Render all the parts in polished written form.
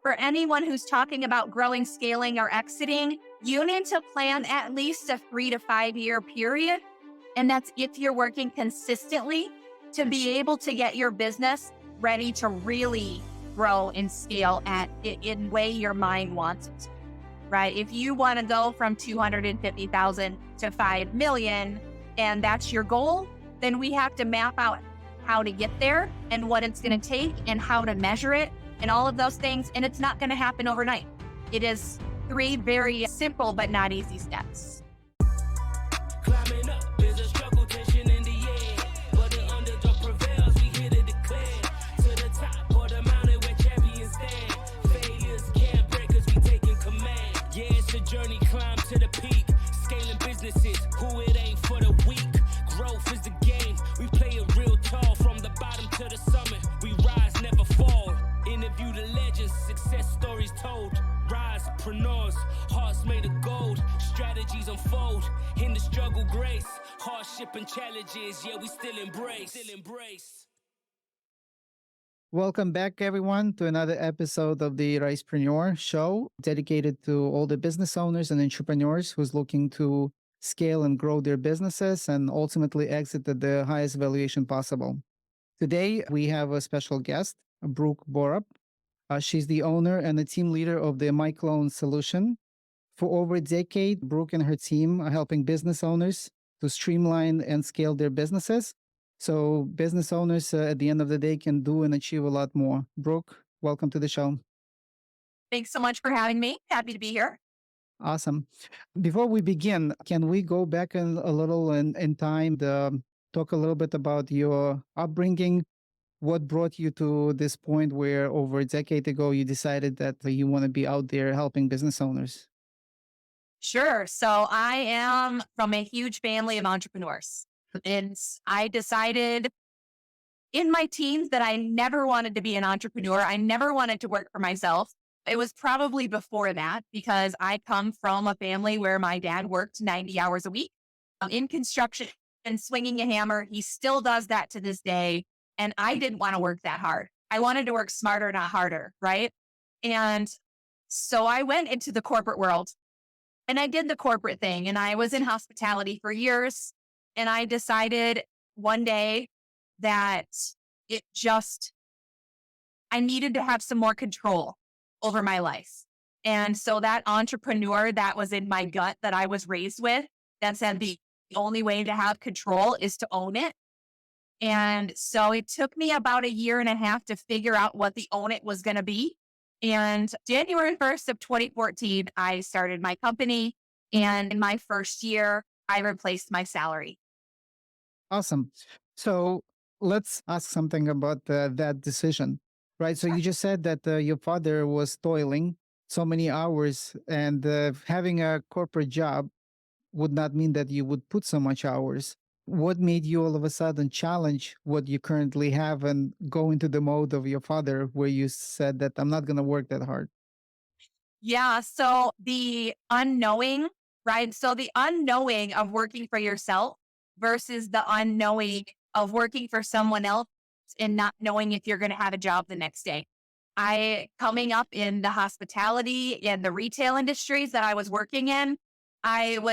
For anyone who's talking about growing, scaling, or exiting, you need to plan at least a 3 to 5 year period. And that's if you're working consistently to be able to get your business ready to really grow and scale in the way your mind wants it, right? If you want to go from 250,000 to 5 million, and that's your goal, then we have to map out how to get there and what it's going to take and how to measure it and all of those things. And it's not going to happen overnight. It is 3 very simple but not easy steps. Climbing up, there's a struggle, tension in the air. But the underdog prevails, we here to declare. To the top or the mountain where champions stand. Failures can't break us, we taking command. Yeah, it's a journey, climb to the peak. Scaling businesses, who it ain't for the weak. Growth is the game, we play it real tall. From the bottom to the summit, we rise, never fall. Interview the legends, success stories told. Risepreneurs, hearts made of gold. Strategies unfold, in the struggle grace. Hardship and challenges, yeah, we still embrace. Welcome back, everyone, to another episode of the Risepreneur Show, dedicated to all the business owners and entrepreneurs who's looking to scale and grow their businesses and ultimately exit at the highest valuation possible. Today, we have a special guest, Brook Borup. She's the owner and the team leader of the MyClone solution. For over a decade, Brook and her team are helping business owners to streamline and scale their businesses. So business owners at the end of the day can do and achieve a lot more. Brook, welcome to the show. Thanks so much for having me. Happy to be here. Awesome. Before we begin, can we go back a little in time to talk a little bit about your upbringing? What brought you to this point where over a decade ago you decided that you want to be out there helping business owners? Sure. So I am from a huge family of entrepreneurs. And I decided in my teens that I never wanted to be an entrepreneur. I never wanted to work for myself. It was probably before that because I come from a family where my dad worked 90 hours a week in construction and swinging a hammer. He still does that to this day. And I didn't want to work that hard. I wanted to work smarter, not harder, right? And so I went into the corporate world and I did the corporate thing. And I was in hospitality for years. And I decided one day that I needed to have some more control over my life. And so that entrepreneur that was in my gut that I was raised with, that said the only way to have control is to own it. And so it took me about 1.5 years to figure out what the own it was going to be. And January 1st of 2014, I started my company. And in my first year, I replaced my salary. Awesome. So let's ask something about that decision, right? So you just said that your father was toiling so many hours and having a corporate job would not mean that you would put so much hours. What made you all of a sudden challenge what you currently have and go into the mode of your father where you said that I'm not going to work that hard? Yeah. So the unknowing, right? So the unknowing of working for yourself versus the unknowing of working for someone else and not knowing if you're going to have a job the next day. Coming up in the hospitality and the retail industries that I was working in, I'm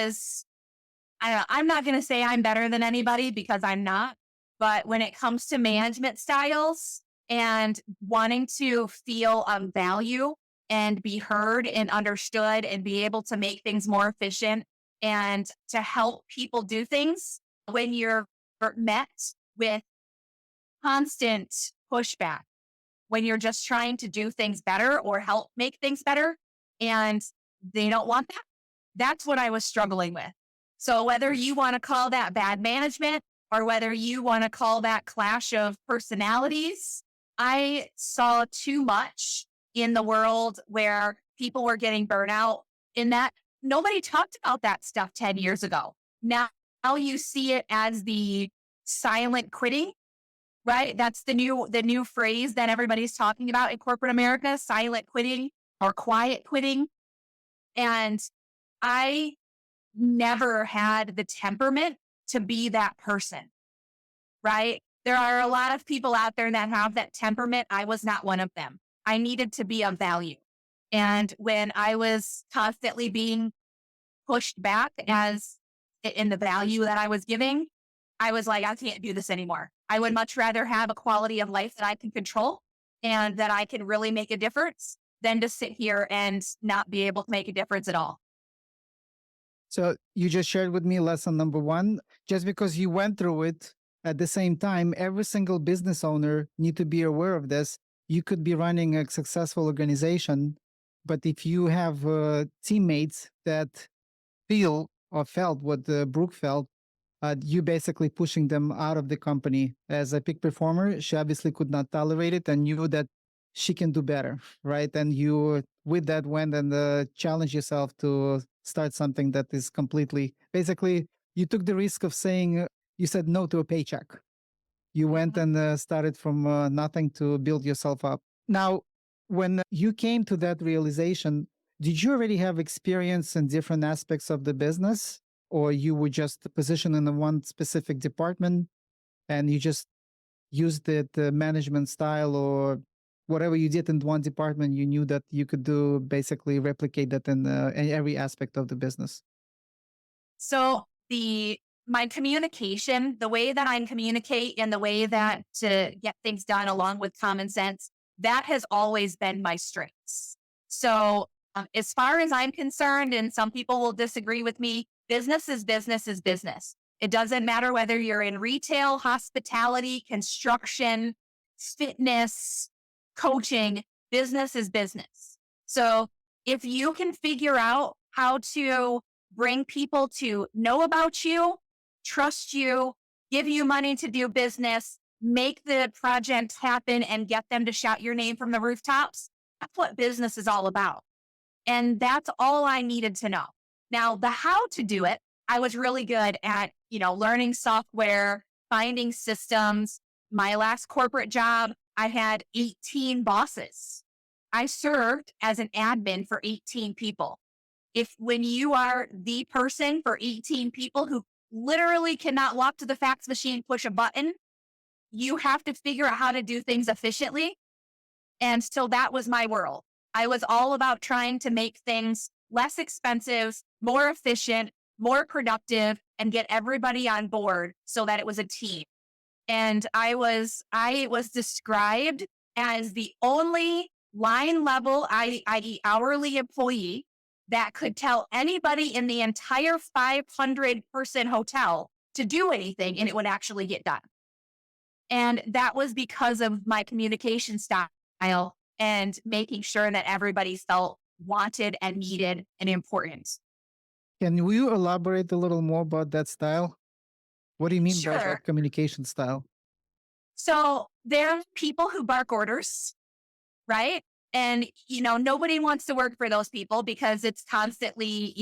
not going to say I'm better than anybody because I'm not. But when it comes to management styles and wanting to feel value and be heard and understood and be able to make things more efficient and to help people do things, when you're met with constant pushback, when you're just trying to do things better or help make things better and they don't want that, that's what I was struggling with. So whether you want to call that bad management or whether you want to call that clash of personalities, I saw too much in the world where people were getting burnt out in that nobody talked about that stuff 10 years ago. Now you see it as the silent quitting, right? That's the new phrase that everybody's talking about in corporate America, silent quitting or quiet quitting. And I never had the temperament to be that person, right? There are a lot of people out there that have that temperament. I was not one of them. I needed to be of value. And when I was constantly being pushed back as in the value that I was giving, I was like, I can't do this anymore. I would much rather have a quality of life that I can control and that I can really make a difference than to sit here and not be able to make a difference at all. So you just shared with me lesson number one. Just because you went through it at the same time, every single business owner need to be aware of this. You could be running a successful organization, but if you have teammates that feel or felt what Brooke felt, you basically pushing them out of the company. As a peak performer, she obviously could not tolerate it and knew that she can do better, right? And you, with that, went and challenged yourself to start something that is completely, basically, you took the risk of saying, you said no to a paycheck. You went and started from nothing to build yourself up. Now, when you came to that realization, did you already have experience in different aspects of the business, or you were just positioned in the one specific department and you just used the management style or whatever you did in one department, you knew that you could do basically replicate that in every aspect of the business? So my communication, the way that I communicate and the way that to get things done along with common sense, that has always been my strengths. So as far as I'm concerned, and some people will disagree with me, business is business is business. It doesn't matter whether you're in retail, hospitality, construction, fitness, coaching, business is business. So if you can figure out how to bring people to know about you, trust you, give you money to do business, make the project happen and get them to shout your name from the rooftops, that's what business is all about. And that's all I needed to know. Now, the how to do it, I was really good at, learning software, finding systems. My last corporate job, I had 18 bosses. I served as an admin for 18 people. When you are the person for 18 people who literally cannot walk to the fax machine, push a button, you have to figure out how to do things efficiently. And so that was my world. I was all about trying to make things less expensive, more efficient, more productive, and get everybody on board so that it was a team. And I was described as the only line level, i.e. hourly employee that could tell anybody in the entire 500-person hotel to do anything and it would actually get done. And that was because of my communication style and making sure that everybody felt wanted and needed and important. Can you elaborate a little more about that style? What do you mean by Sure. that communication style? So there are people who bark orders, right? And, nobody wants to work for those people because it's constantly,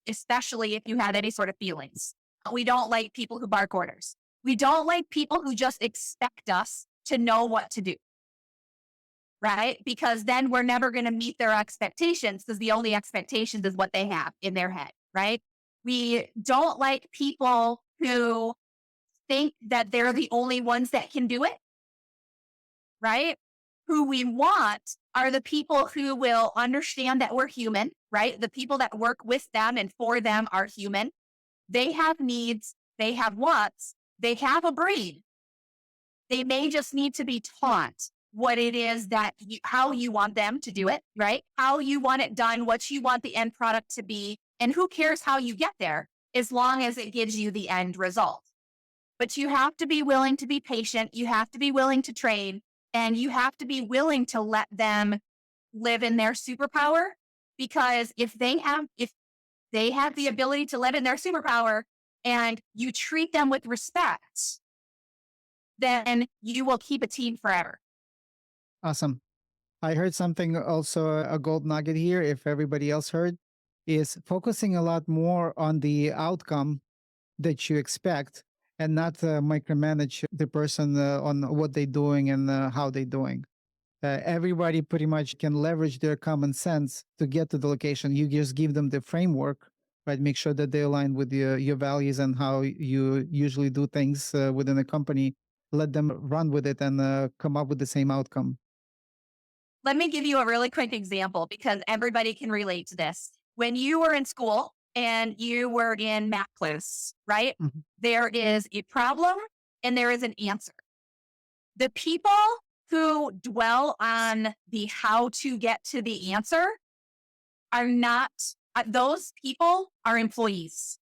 especially if you had any sort of feelings. We don't like people who bark orders. We don't like people who just expect us to know what to do, right? Because then we're never going to meet their expectations because the only expectations is what they have in their head, right? We don't like people who think that they're the only ones that can do it, right? Who we want are the people who will understand that we're human, right? The people that work with them and for them are human. They have needs, they have wants, they have a brain. They may just need to be taught what it is how you want them to do it, right? How you want it done, what you want the end product to be, and who cares how you get there as long as it gives you the end result. But you have to be willing to be patient. You have to be willing to train. And you have to be willing to let them live in their superpower, because if they have the ability to live in their superpower and you treat them with respect, then you will keep a team forever. Awesome. I heard something also, a gold nugget here, if everybody else heard, is focusing a lot more on the outcome that you expect and not micromanage the person on what they're doing and how they're doing. Everybody pretty much can leverage their common sense to get to the location. You just give them the framework, right? Make sure that they align with your values and how you usually do things within a company. Let them run with it and come up with the same outcome. Let me give you a really quick example because everybody can relate to this. When you were in school and you were in math class, right? Mhm. There is a problem and there is an answer. The people who dwell on the how to get to the answer are not, those people are employees,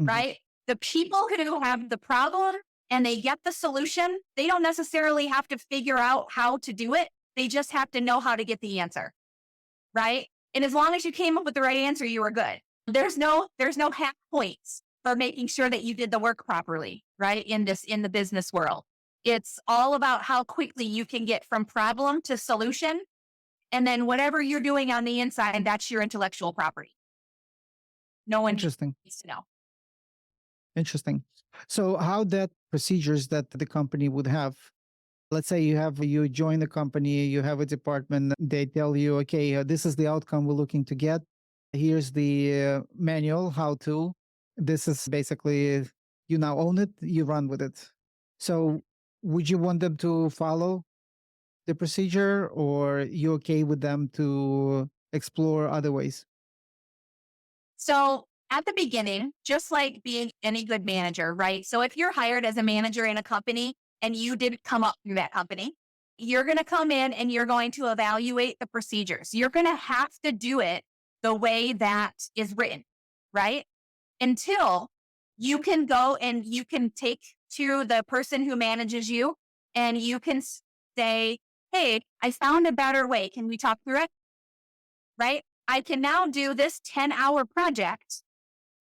Mhm. right? The people who have the problem and they get the solution, they don't necessarily have to figure out how to do it. They just have to know how to get the answer, right? And as long as you came up with the right answer, you were good. There's no half points for making sure that you did the work properly, right? In the business world. It's all about how quickly you can get from problem to solution. And then whatever you're doing on the inside, that's your intellectual property. No one Interesting. needs to know. Interesting. So how that procedures that the company would have, let's say you join the company, you have a department, they tell you, okay, this is the outcome we're looking to get. Here's the manual, how to. This is basically, you now own it, you run with it. So would you want them to follow the procedure, or you okay with them to explore other ways? So at the beginning, just like being any good manager, right? So if you're hired as a manager in a company and you didn't come up through that company, you're going to come in and you're going to evaluate the procedures. You're going to have to do it the way that is written, right? Until you can go and you can take to the person who manages you and you can say, hey, I found a better way. Can we talk through it? Right? I can now do this 10-hour project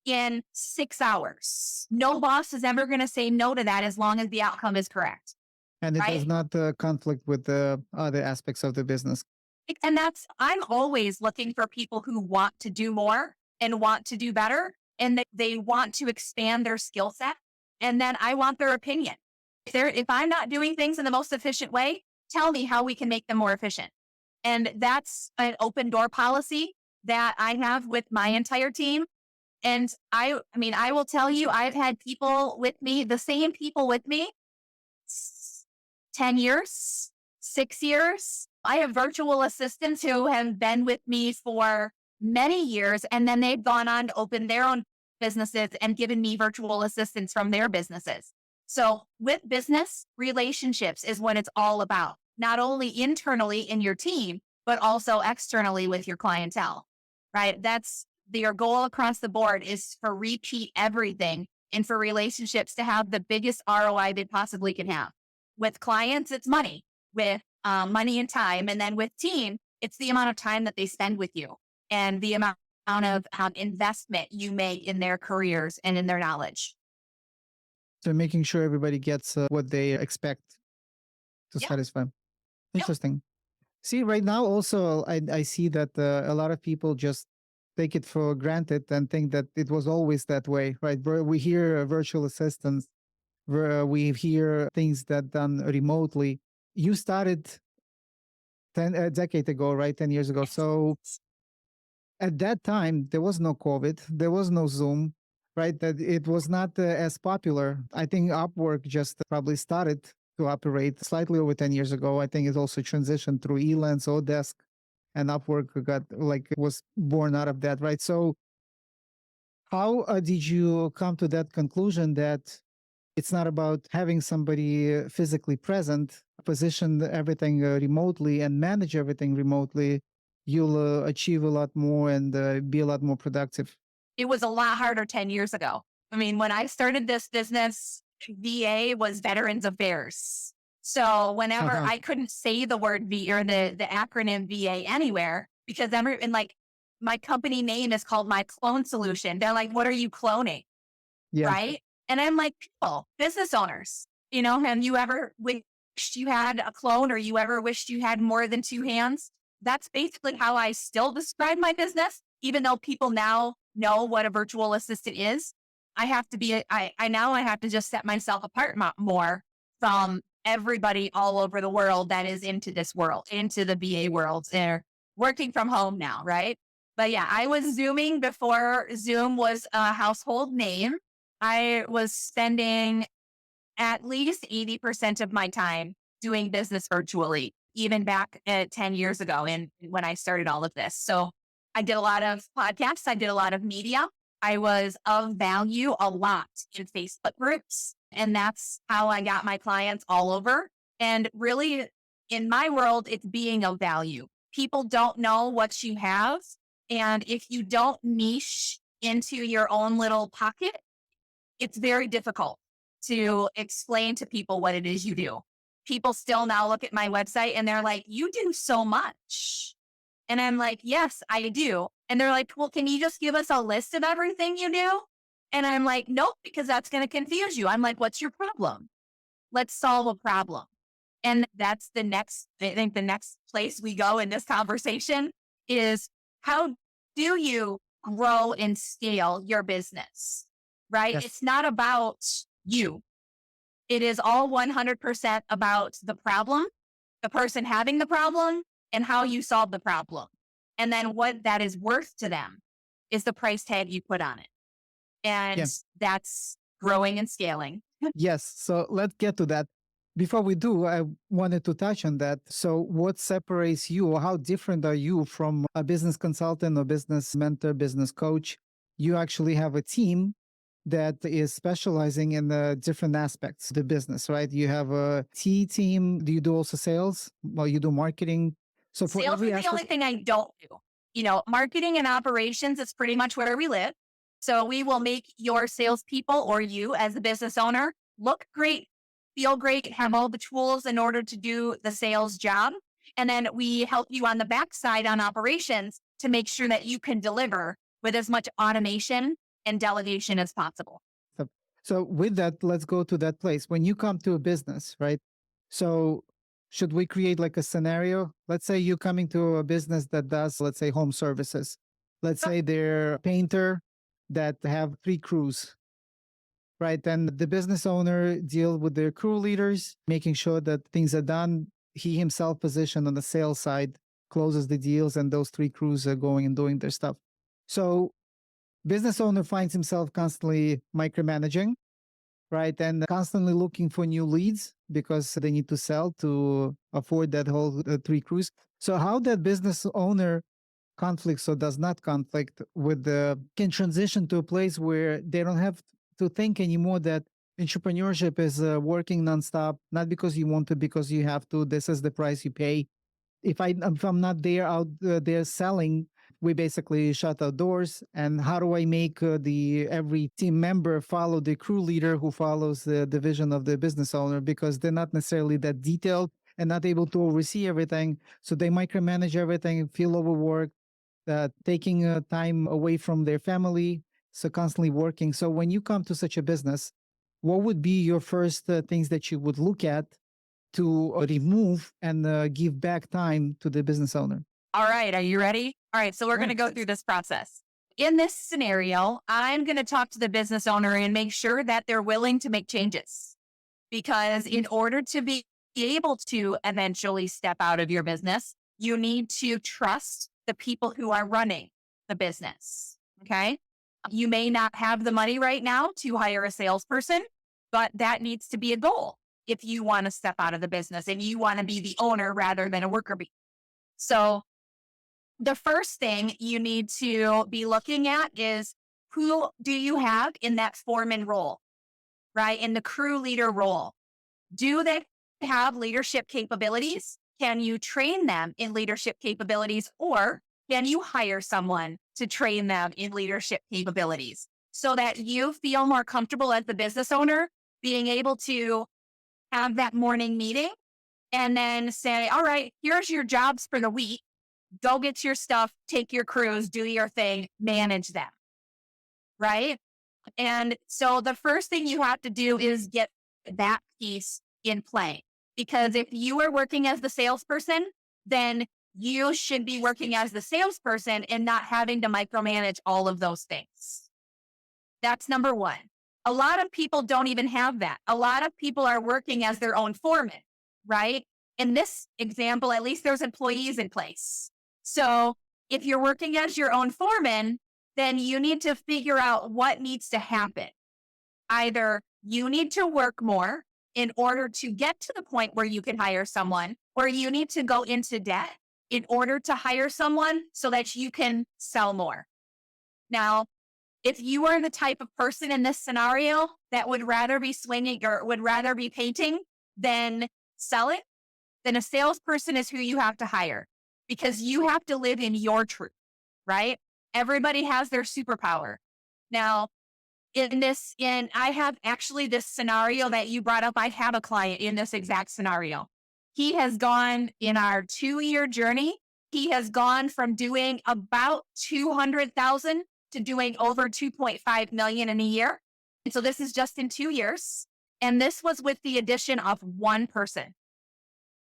in 6 hours. No boss is ever going to say no to that as long as the outcome is correct. And it does Right? not conflict with the other aspects of the business. And I'm always looking for people who want to do more and want to do better and they want to expand their skill set. And then I want their opinion. If I'm not doing things in the most efficient way, tell me how we can make them more efficient. And that's an open door policy that I have with my entire team. And I mean, I will tell you, I've had people with me, the same people with me, 10 years, 6 years. I have virtual assistants who have been with me for many years, and then they've gone on to open their own businesses and given me virtual assistants from their businesses. So with business, relationships is what it's all about, not only internally in your team, but also externally with your clientele, right? That's your goal across the board is for repeat everything and for relationships to have the biggest ROI they possibly can have. With clients, it's money, with money and time. And then with team, it's the amount of time that they spend with you and the amount of investment you make in their careers and in their knowledge. So making sure everybody gets what they expect to Yeah. satisfy. Interesting. See, right now also I see that a lot of people just take it for granted and think that it was always that way, right? We hear virtual assistants, we hear things that done remotely. You started a decade ago, right? 10 years ago. So at that time, there was no COVID, there was no Zoom, right? That it was not as popular. I think Upwork just probably started to operate slightly over 10 years ago. I think it also transitioned through Elance, Odesk, and Upwork was born out of that, right? So how did you come to that conclusion that it's not about having somebody physically present, position everything remotely and manage everything remotely? You'll achieve a lot more and be a lot more productive. It was a lot harder 10 years ago. I mean, when I started this business, VA was Veterans Affairs. So whenever I couldn't say the word V or the acronym VA anywhere, because my company name is called My Clone Solution. They're like, what are you cloning? Yeah. Right. And I'm like, people, business owners, have you ever wished you had a clone or you ever wished you had more than two hands? That's basically how I still describe my business, even though people now know what a virtual assistant is. I have to I have to just set myself apart more from everybody all over the world that is into this world, into the VA world. They're working from home now, right? But yeah, I was Zooming before Zoom was a household name. I was spending at least 80% of my time doing business virtually. even back 10 years ago and when I started all of this. So I did a lot of podcasts. I did a lot of media. I was of value a lot in Facebook groups. And that's how I got my clients all over. And really, in my world, it's being of value. People don't know what you have. And if you don't niche into your own little pocket, it's very difficult to explain to people what it is you do. People still now look at my website and they're like, you do so much. And I'm like, yes, I do. And they're like, well, can you just give us a list of everything you do? And I'm like, nope, because that's going to confuse you. I'm like, what's your problem? Let's solve a problem. And that's I think the next place we go in this conversation is how do you grow and scale your business, right? Yes. It's not about you. It is all 100% about the problem, the person having the problem, and how you solve the problem. And then what that is worth to them is the price tag you put on it. And that's growing and scaling. Yes. So let's get to that. Before we do, I wanted to touch on that. So what separates you, or how different are you from a business consultant or business mentor, business coach? You actually have a team that is specializing in the different aspects of the business, right? You have a team. Do you do also sales? Well, you do marketing. So for Sales every is the only thing I don't do. Marketing and operations is pretty much where we live. So we will make your salespeople or you as a business owner look great, feel great, have all the tools in order to do the sales job. And then we help you on the backside on operations to make sure that you can deliver with as much automation and delegation as possible. So with that, let's go to that place. When you come to a business, right? So should we create like a scenario? Let's say you're coming to a business that does, let's say, home services. Let's say they're a painter that have 3 crews, right? And the business owner deal with their crew leaders, making sure that things are done. He himself positioned on the sales side, closes the deals, and those 3 crews are going and doing their stuff. So business owner finds himself constantly micromanaging, right? And constantly looking for new leads because they need to sell to afford that whole 3 crews. So how that business owner conflicts or does not conflict with can transition to a place where they don't have to think anymore that entrepreneurship is working nonstop, not because you want to, because you have to. This is the price you pay. If I'm not there out there selling, we basically shut our doors. And how do I make every team member follow the crew leader who follows the vision of the business owner, because they're not necessarily that detailed and not able to oversee everything. So they micromanage everything, feel overworked, taking time away from their family, so constantly working. So when you come to such a business, what would be your first things that you would look at to remove and give back time to the business owner? All right. Are you ready? All right. So we're going to go through this process. In this scenario, I'm going to talk to the business owner and make sure that they're willing to make changes. Because in order to be able to eventually step out of your business, you need to trust the people who are running the business. Okay. You may not have the money right now to hire a salesperson, but that needs to be a goal if you want to step out of the business and you want to be the owner rather than a worker bee. So the first thing you need to be looking at is, who do you have in that foreman role, right? In the crew leader role. Do they have leadership capabilities? Can you train them in leadership capabilities, or can you hire someone to train them in leadership capabilities so that you feel more comfortable as the business owner being able to have that morning meeting and then say, all right, here's your jobs for the week. Go get your stuff, take your crews, do your thing, manage them, right? And so the first thing you have to do is get that piece in play. Because if you are working as the salesperson, then you should be working as the salesperson and not having to micromanage all of those things. That's number one. A lot of people don't even have that. A lot of people are working as their own foreman, right? In this example, at least there's employees in place. So if you're working as your own foreman, then you need to figure out what needs to happen. Either you need to work more in order to get to the point where you can hire someone, or you need to go into debt in order to hire someone so that you can sell more. Now, if you are the type of person in this scenario that would rather be swinging or would rather be painting than sell it, then a salesperson is who you have to hire, because you have to live in your truth, right? Everybody has their superpower. Now, I have actually this scenario that you brought up. I have a client in this exact scenario. He has gone in our 2-year journey. He has gone from doing about 200,000 to doing over 2.5 million in a year. And so this is just in 2 years. And this was with the addition of one person.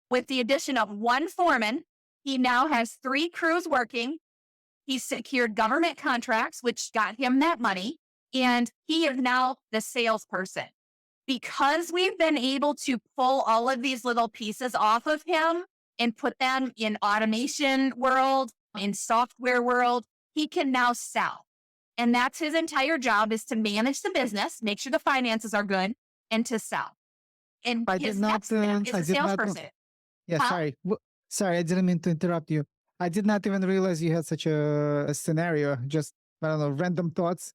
With the addition of one foreman, he now has 3 crews working. He's secured government contracts, which got him that money. And he is now the salesperson. Because we've been able to pull all of these little pieces off of him and put them in automation world, in software world, he can now sell. And that's his entire job, is to manage the business, make sure the finances are good, and to sell. And I his did not, next step is I a did not, salesperson. yeah, Huh? sorry. Sorry, I didn't mean to interrupt you. I did not even realize you had such a scenario. Just, I don't know, random thoughts.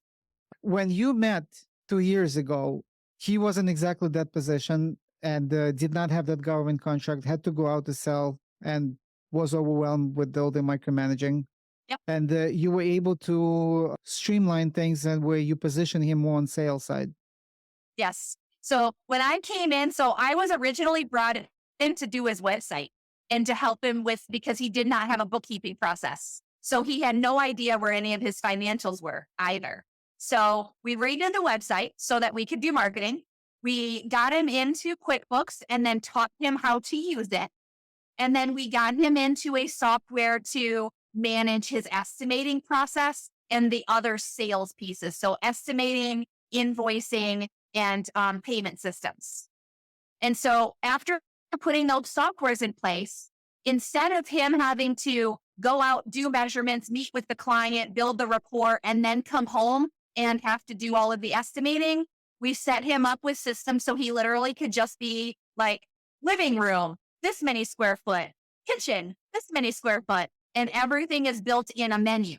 When you met 2 years ago, he wasn't exactly that position and did not have that government contract, had to go out to sell, and was overwhelmed with all the micromanaging. Yep. And you were able to streamline things, and where you position him more on sales side. Yes. So when I came in, so I was originally brought in to do his website and to help him with, because he did not have a bookkeeping process. So he had no idea where any of his financials were either. So we redid the website so that we could do marketing. We got him into QuickBooks and then taught him how to use it. And then we got him into a software to manage his estimating process and the other sales pieces. So estimating, invoicing, and payment systems. And so after putting those softwares in place, instead of him having to go out, do measurements, meet with the client, build the report, and then come home and have to do all of the estimating, we set him up with systems so he literally could just be like, living room, this many square foot, kitchen, this many square foot, and everything is built in a menu.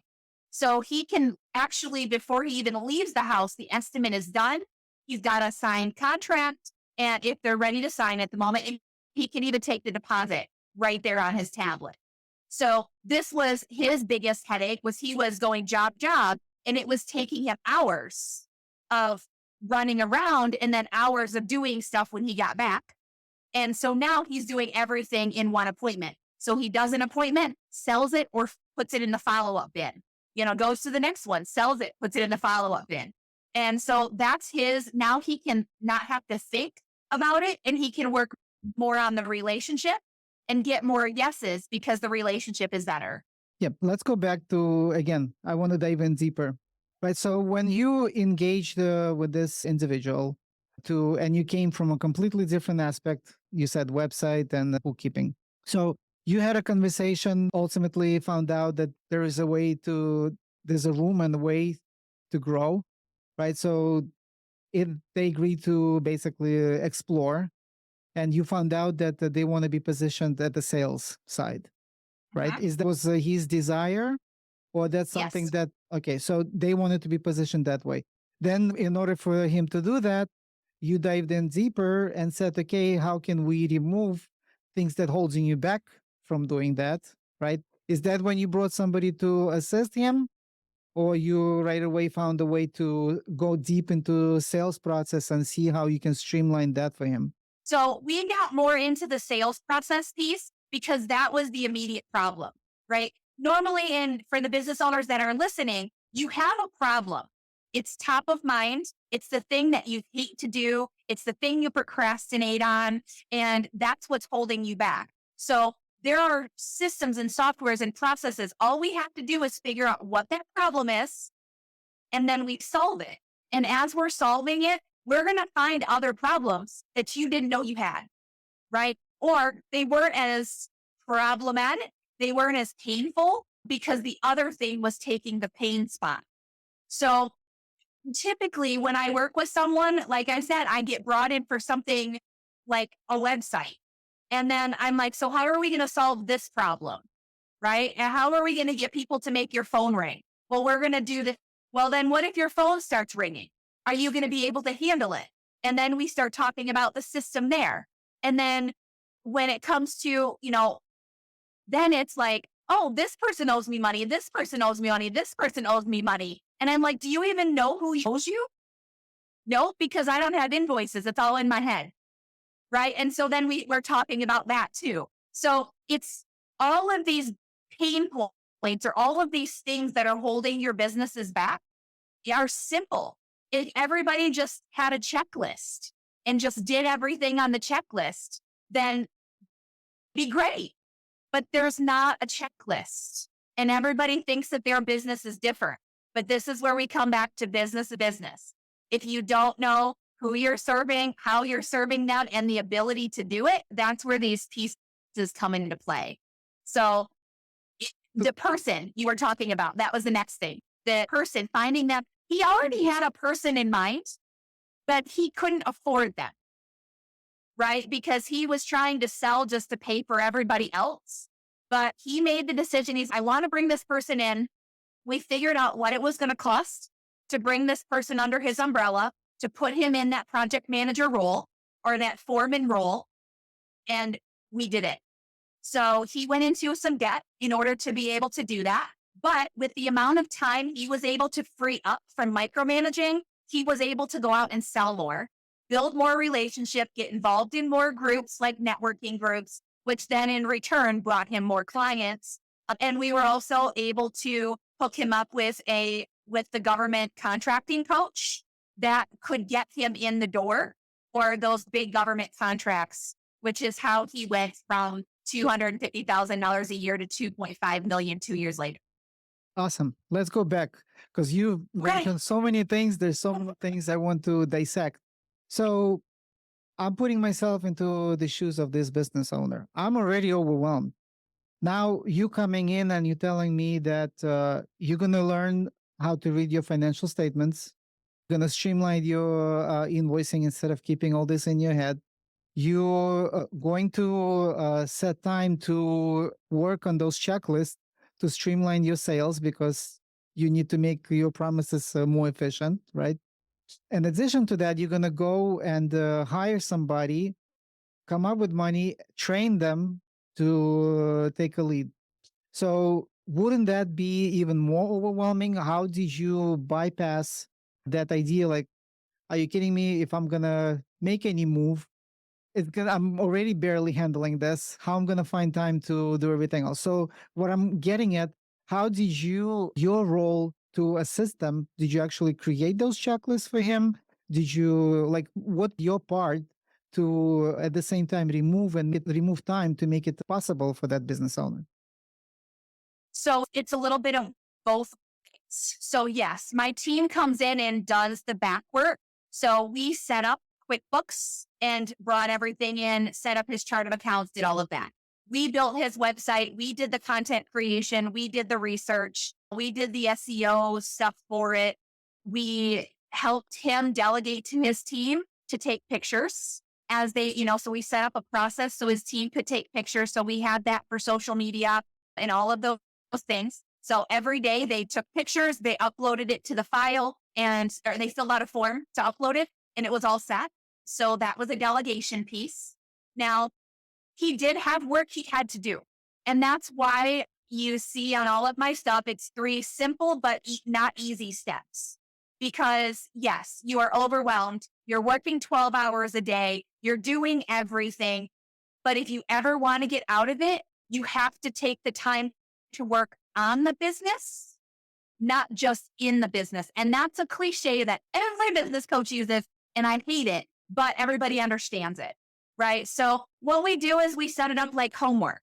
So he can actually, before he even leaves the house, the estimate is done. He's got a signed contract, and if they're ready to sign at the moment, he can even take the deposit right there on his tablet. So this was his biggest headache, was he was going job, and it was taking him hours of running around and then hours of doing stuff when he got back. And so now he's doing everything in one appointment. So he does an appointment, sells it, or puts it in the follow-up bin. Goes to the next one, sells it, puts it in the follow-up bin. And so that's now he can not have to think about it, and he can work more on the relationship and get more yeses because the relationship is better. Yep. Let's go back to, again, I want to dive in deeper. Right. So when you engaged with this individual and you came from a completely different aspect, you said website and bookkeeping. So you had a conversation, ultimately found out that there's a room and a way to grow. Right. So they agreed to basically explore, and you found out that they want to be positioned at the sales side. Right. Mhm. Was his desire? Or that's something Yes. that, okay, so they wanted to be positioned that way. Then in order for him to do that, you dived in deeper and said, okay, how can we remove things that holding you back from doing that, right? Is that when you brought somebody to assist him? Or you right away found a way to go deep into sales process and see how you can streamline that for him? So we got more into the sales process piece because that was the immediate problem, right? Normally, and for the business owners that are listening, you have a problem. It's top of mind. It's the thing that you hate to do. It's the thing you procrastinate on. And that's what's holding you back. So there are systems and softwares and processes. All we have to do is figure out what that problem is, and then we solve it. And as we're solving it, we're going to find other problems that you didn't know you had, right? Or they weren't as problematic. They weren't as painful because the other thing was taking the pain spot. So typically when I work with someone, like I said, I get brought in for something like a website. And then I'm like, so how are we going to solve this problem? Right? And how are we going to get people to make your phone ring? Well, we're going to do this. Well, then what if your phone starts ringing? Are you going to be able to handle it? And then we start talking about the system there. And then when it comes to, then it's like, oh, this person owes me money. This person owes me money. This person owes me money. And I'm like, do you even know who owes you? No, because I don't have invoices. It's all in my head. Right. And so then we're talking about that too. So it's all of these pain points or all of these things that are holding your businesses back are simple. If everybody just had a checklist and just did everything on the checklist, then be great. But there's not a checklist, and everybody thinks that their business is different. But this is where we come back to business to business. If you don't know who you're serving, how you're serving them, and the ability to do it, that's where these pieces come into play. So the person you were talking about, that was the next thing. The person, finding them, he already had a person in mind, but he couldn't afford them, right? Because he was trying to sell just to pay for everybody else. But he made the decision, I want to bring this person in. We figured out what it was going to cost to bring this person under his umbrella, to put him in that project manager role or that foreman role. And we did it. So he went into some debt in order to be able to do that. But with the amount of time he was able to free up from micromanaging, he was able to go out and sell more, build more relationship, get involved in more groups like networking groups, which then in return brought him more clients. And we were also able to hook him up with the government contracting coach that could get him in the door for those big government contracts, which is how he went from $250,000 a year to $2.5 million 2 years later. Awesome. Let's go back because you mentioned so many things. There's so many things I want to dissect. So I'm putting myself into the shoes of this business owner. I'm already overwhelmed. Now you coming in and you telling me that you're going to learn how to read your financial statements, going to streamline your invoicing instead of keeping all this in your head. You're going to set time to work on those checklists to streamline your sales because you need to make your promises more efficient, right? In addition to that, you're going to go and hire somebody, come up with money, train them to take a lead. So wouldn't that be even more overwhelming? How did you bypass that idea? Like, are you kidding me? If I'm going to make any move, I'm already barely handling this. How I'm going to find time to do everything else? So what I'm getting at, how did your role to assist them? Did you actually create those checklists for him? Did you what your part to at the same time remove time to make it possible for that business owner? So it's a little bit of both. So yes, my team comes in and does the back work. So we set up QuickBooks and brought everything in, set up his chart of accounts, did all of that. We built his website. We did the content creation. We did the research. We did the SEO stuff for it. We helped him delegate to his team to take pictures as they, so we set up a process so his team could take pictures. So we had that for social media and all of those things. So every day they took pictures, they uploaded it to the file or they filled out a form to upload it and it was all set. So that was a delegation piece. Now, he did have work he had to do. And that's why you see on all of my stuff, it's 3 simple but not easy steps. Because yes, you are overwhelmed. You're working 12 hours a day. You're doing everything. But if you ever want to get out of it, you have to take the time to work on the business, not just in the business. And that's a cliche that every business coach uses, and I hate it, but everybody understands it, right? So what we do is we set it up like homework.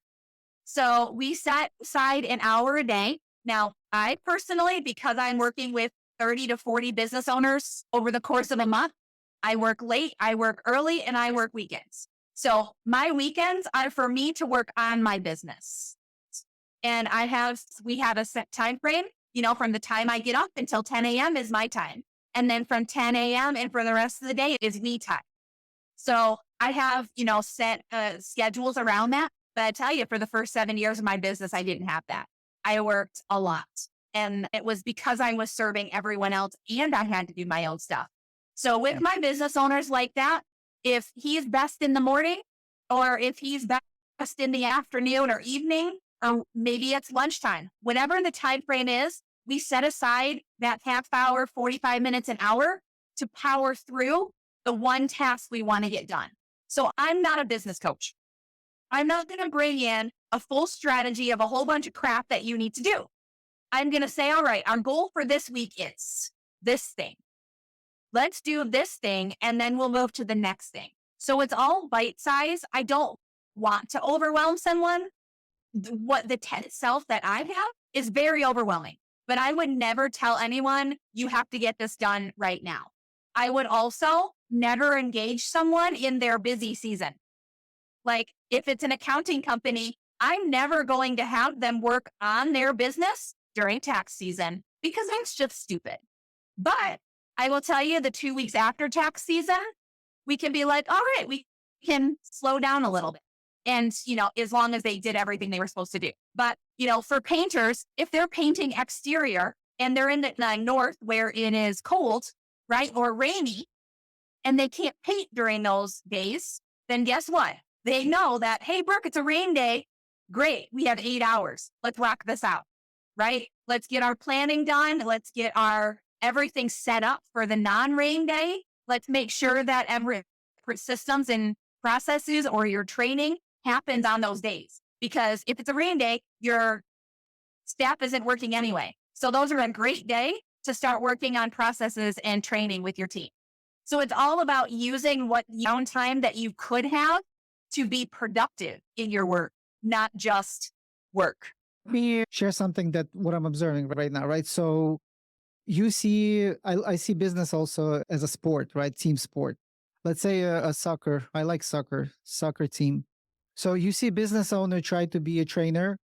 So we set aside an hour a day. Now, I personally, because I'm working with 30 to 40 business owners over the course of a month, I work late, I work early, and I work weekends. So my weekends are for me to work on my business. And we have a set time frame, from the time I get up until 10 a.m. is my time. And then from 10 a.m. and for the rest of the day is me time. So I have, set schedules around that. But I tell you, for the first 7 years of my business, I didn't have that. I worked a lot. And it was because I was serving everyone else and I had to do my own stuff. So with my business owners like that, if he's best in the morning or if he's best in the afternoon or evening, or maybe it's lunchtime, whatever the time frame is, we set aside that half hour, 45 minutes, an hour to power through the one task we want to get done. So I'm not a business coach. I'm not going to bring in a full strategy of a whole bunch of crap that you need to do. I'm going to say, all right, our goal for this week is this thing. Let's do this thing, and then we'll move to the next thing. So it's all bite size. I don't want to overwhelm someone. What the itself that I have is very overwhelming, but I would never tell anyone you have to get this done right now. I would also never engage someone in their busy season. Like if it's an accounting company, I'm never going to have them work on their business during tax season because that's just stupid. But I will tell you the 2 weeks after tax season, we can be like, all right, we can slow down a little bit. And, as long as they did everything they were supposed to do. But, for painters, if they're painting exterior and they're in the north where it is cold, right, or rainy, and they can't paint during those days, then guess what? They know that, hey, Brooke, it's a rain day. Great. We have 8 hours. Let's rock this out, right? Let's get our planning done. Let's get our everything set up for the non-rain day. Let's make sure that every systems and processes or your training happens on those days. Because if it's a rain day, your staff isn't working anyway. So those are a great day to start working on processes and training with your team. So it's all about using what downtime that you could have to be productive in your work, not just work. Let me share something that what I'm observing right now, right? So you see, I see business also as a sport, right? Team sport. Let's say a soccer. I like soccer team. So you see business owner try to be a trainer,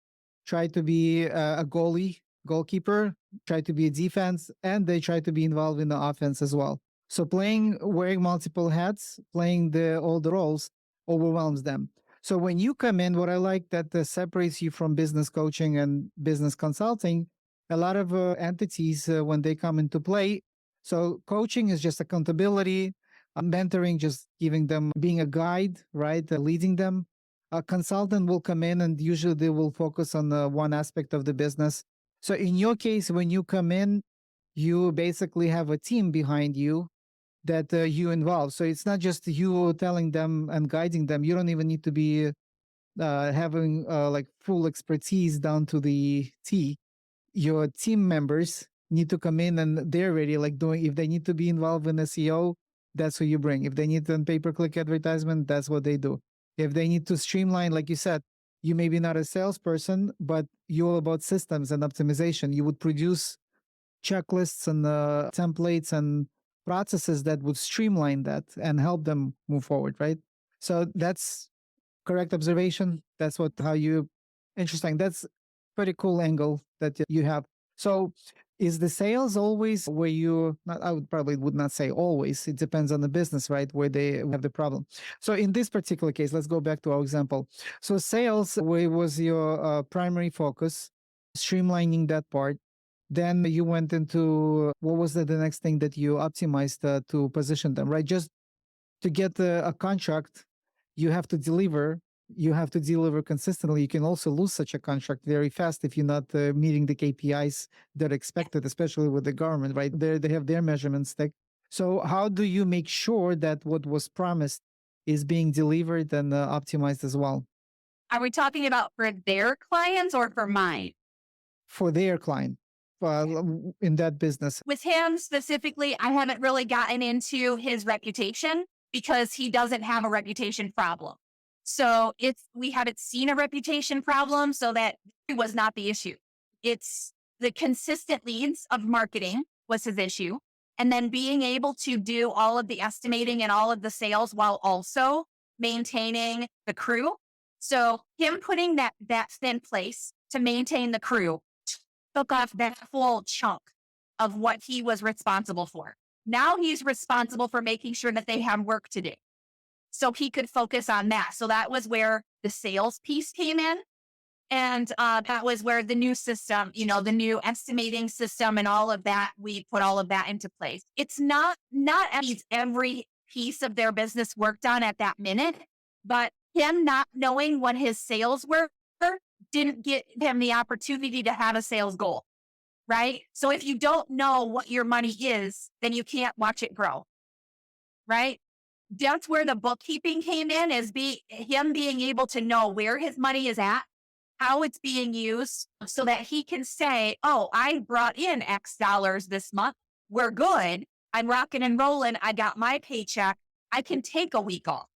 try to be a goalkeeper, try to be a defense, and they try to be involved in the offense as well. So wearing multiple hats, playing all the roles overwhelms them. So when you come in, what I like that separates you from business coaching and business consulting, a lot of entities, when they come into play. So coaching is just accountability, mentoring, just giving them, being a guide, right? Leading them. A consultant will come in and usually they will focus on one aspect of the business. So in your case, when you come in, you basically have a team behind you that you involve. So it's not just you telling them and guiding them. You don't even need to be having like full expertise down to the T. Your team members need to come in and they're ready, like if they need to be involved in SEO, that's who you bring. If they need to pay-per-click advertisement, that's what they do. If they need to streamline, like you said, you may be not a salesperson, but you're all about systems and optimization. You would produce checklists and templates and processes that would streamline that and help them move forward, right? So that's correct observation. That's interesting. That's pretty cool angle that you have. So is the sales always where I would not say always, it depends on the business, right? Where they have the problem. So in this particular case, let's go back to our example. So sales, where was your primary focus, streamlining that part. Then you went into, what was the next thing that you optimized to position them, right? Just to get a contract, you have to deliver. You have to deliver consistently. You can also lose such a contract very fast if you're not meeting the KPIs that are expected, especially with the government, right? They have their measurement stick. So how do you make sure that what was promised is being delivered and optimized as well? Are we talking about for their clients or for mine? For their client. In that business. With him specifically, I haven't really gotten into his reputation because he doesn't have a reputation problem. So we haven't seen a reputation problem, so that was not the issue. It's the consistent leads of marketing was his issue. And then being able to do all of the estimating and all of the sales while also maintaining the crew. So him putting that in place to maintain the crew took off that full chunk of what he was responsible for. Now he's responsible for making sure that they have work to do. so he could focus on that. So that was where the sales piece came in. And that was where the new system, the new estimating system and all of that, we put all of that into place. It's not every piece of their business worked on at that minute, but him not knowing what his sales were didn't get him the opportunity to have a sales goal, right? So if you don't know what your money is, then you can't watch it grow, right? That's where the bookkeeping came in, is him being able to know where his money is at, how it's being used, so that he can say, oh, I brought in X dollars this month. We're good. I'm rocking and rolling. I got my paycheck. I can take a week off,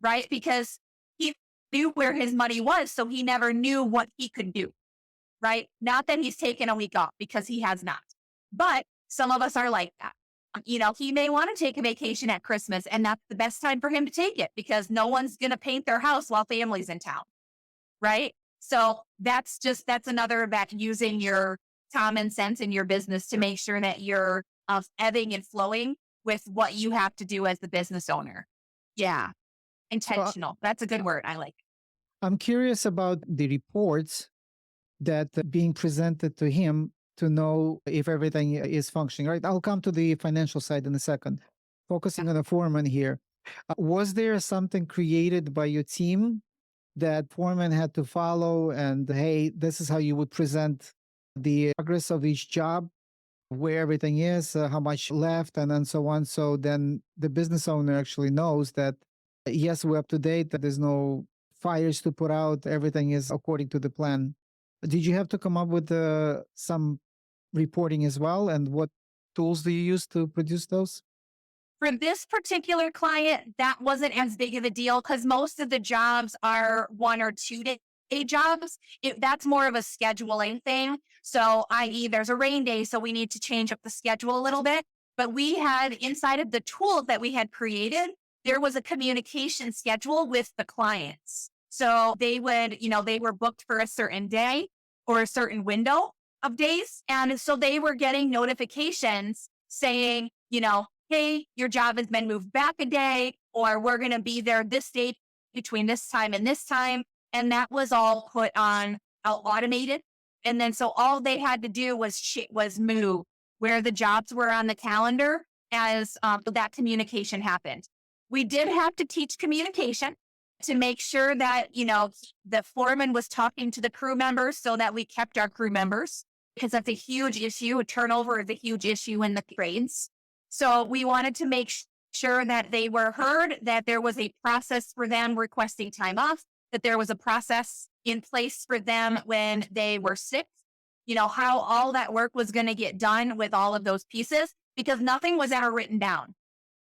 right? Because he knew where his money was, so he never knew what he could do, right? Not that he's taken a week off, because he has not. But some of us are like that. He may want to take a vacation at Christmas, and that's the best time for him to take it, because no one's going to paint their house while family's in town, right? So that's another back using your common sense in your business to make sure that you're ebbing and flowing with what you have to do as the business owner. Yeah. Intentional. That's a good word. I like it. I'm curious about the reports that are being presented to him to know if everything is functioning, right? I'll come to the financial side in a second, focusing on the foreman here. Was there something created by your team that foreman had to follow, and hey, this is how you would present the progress of each job, where everything is, how much left, and so on. So then the business owner actually knows that, yes, we're up to date, that there's no fires to put out, everything is according to the plan. Did you have to come up with some reporting as well? And what tools do you use to produce those? For this particular client, that wasn't as big of a deal, because most of the jobs are 1 or 2 day jobs. That's more of a scheduling thing. So, i.e., there's a rain day, so we need to change up the schedule a little bit. But we had, inside of the tool that we had created, there was a communication schedule with the clients. So they would, they were booked for a certain day or a certain window of days. And so they were getting notifications saying, hey, your job has been moved back a day, or we're going to be there this date between this time and this time. And that was all put on automated. And then so all they had to do was move where the jobs were on the calendar as that communication happened. We did have to teach communication to make sure that, the foreman was talking to the crew members, so that we kept our crew members, because that's a huge issue. Turnover is a huge issue in the trades. So we wanted to make sure that they were heard, that there was a process for them requesting time off, that there was a process in place for them when they were sick, how all that work was going to get done with all of those pieces, because nothing was ever written down.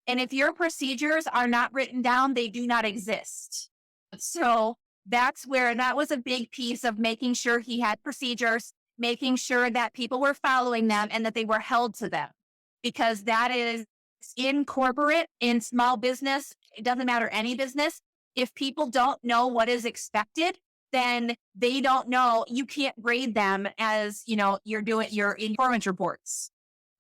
And if your procedures are not written down, they do not exist. So that was a big piece of making sure he had procedures, making sure that people were following them and that they were held to them. Because that is in corporate, in small business, it doesn't matter, any business. If people don't know what is expected, then they don't know. You can't grade them as, you're doing your performance reports,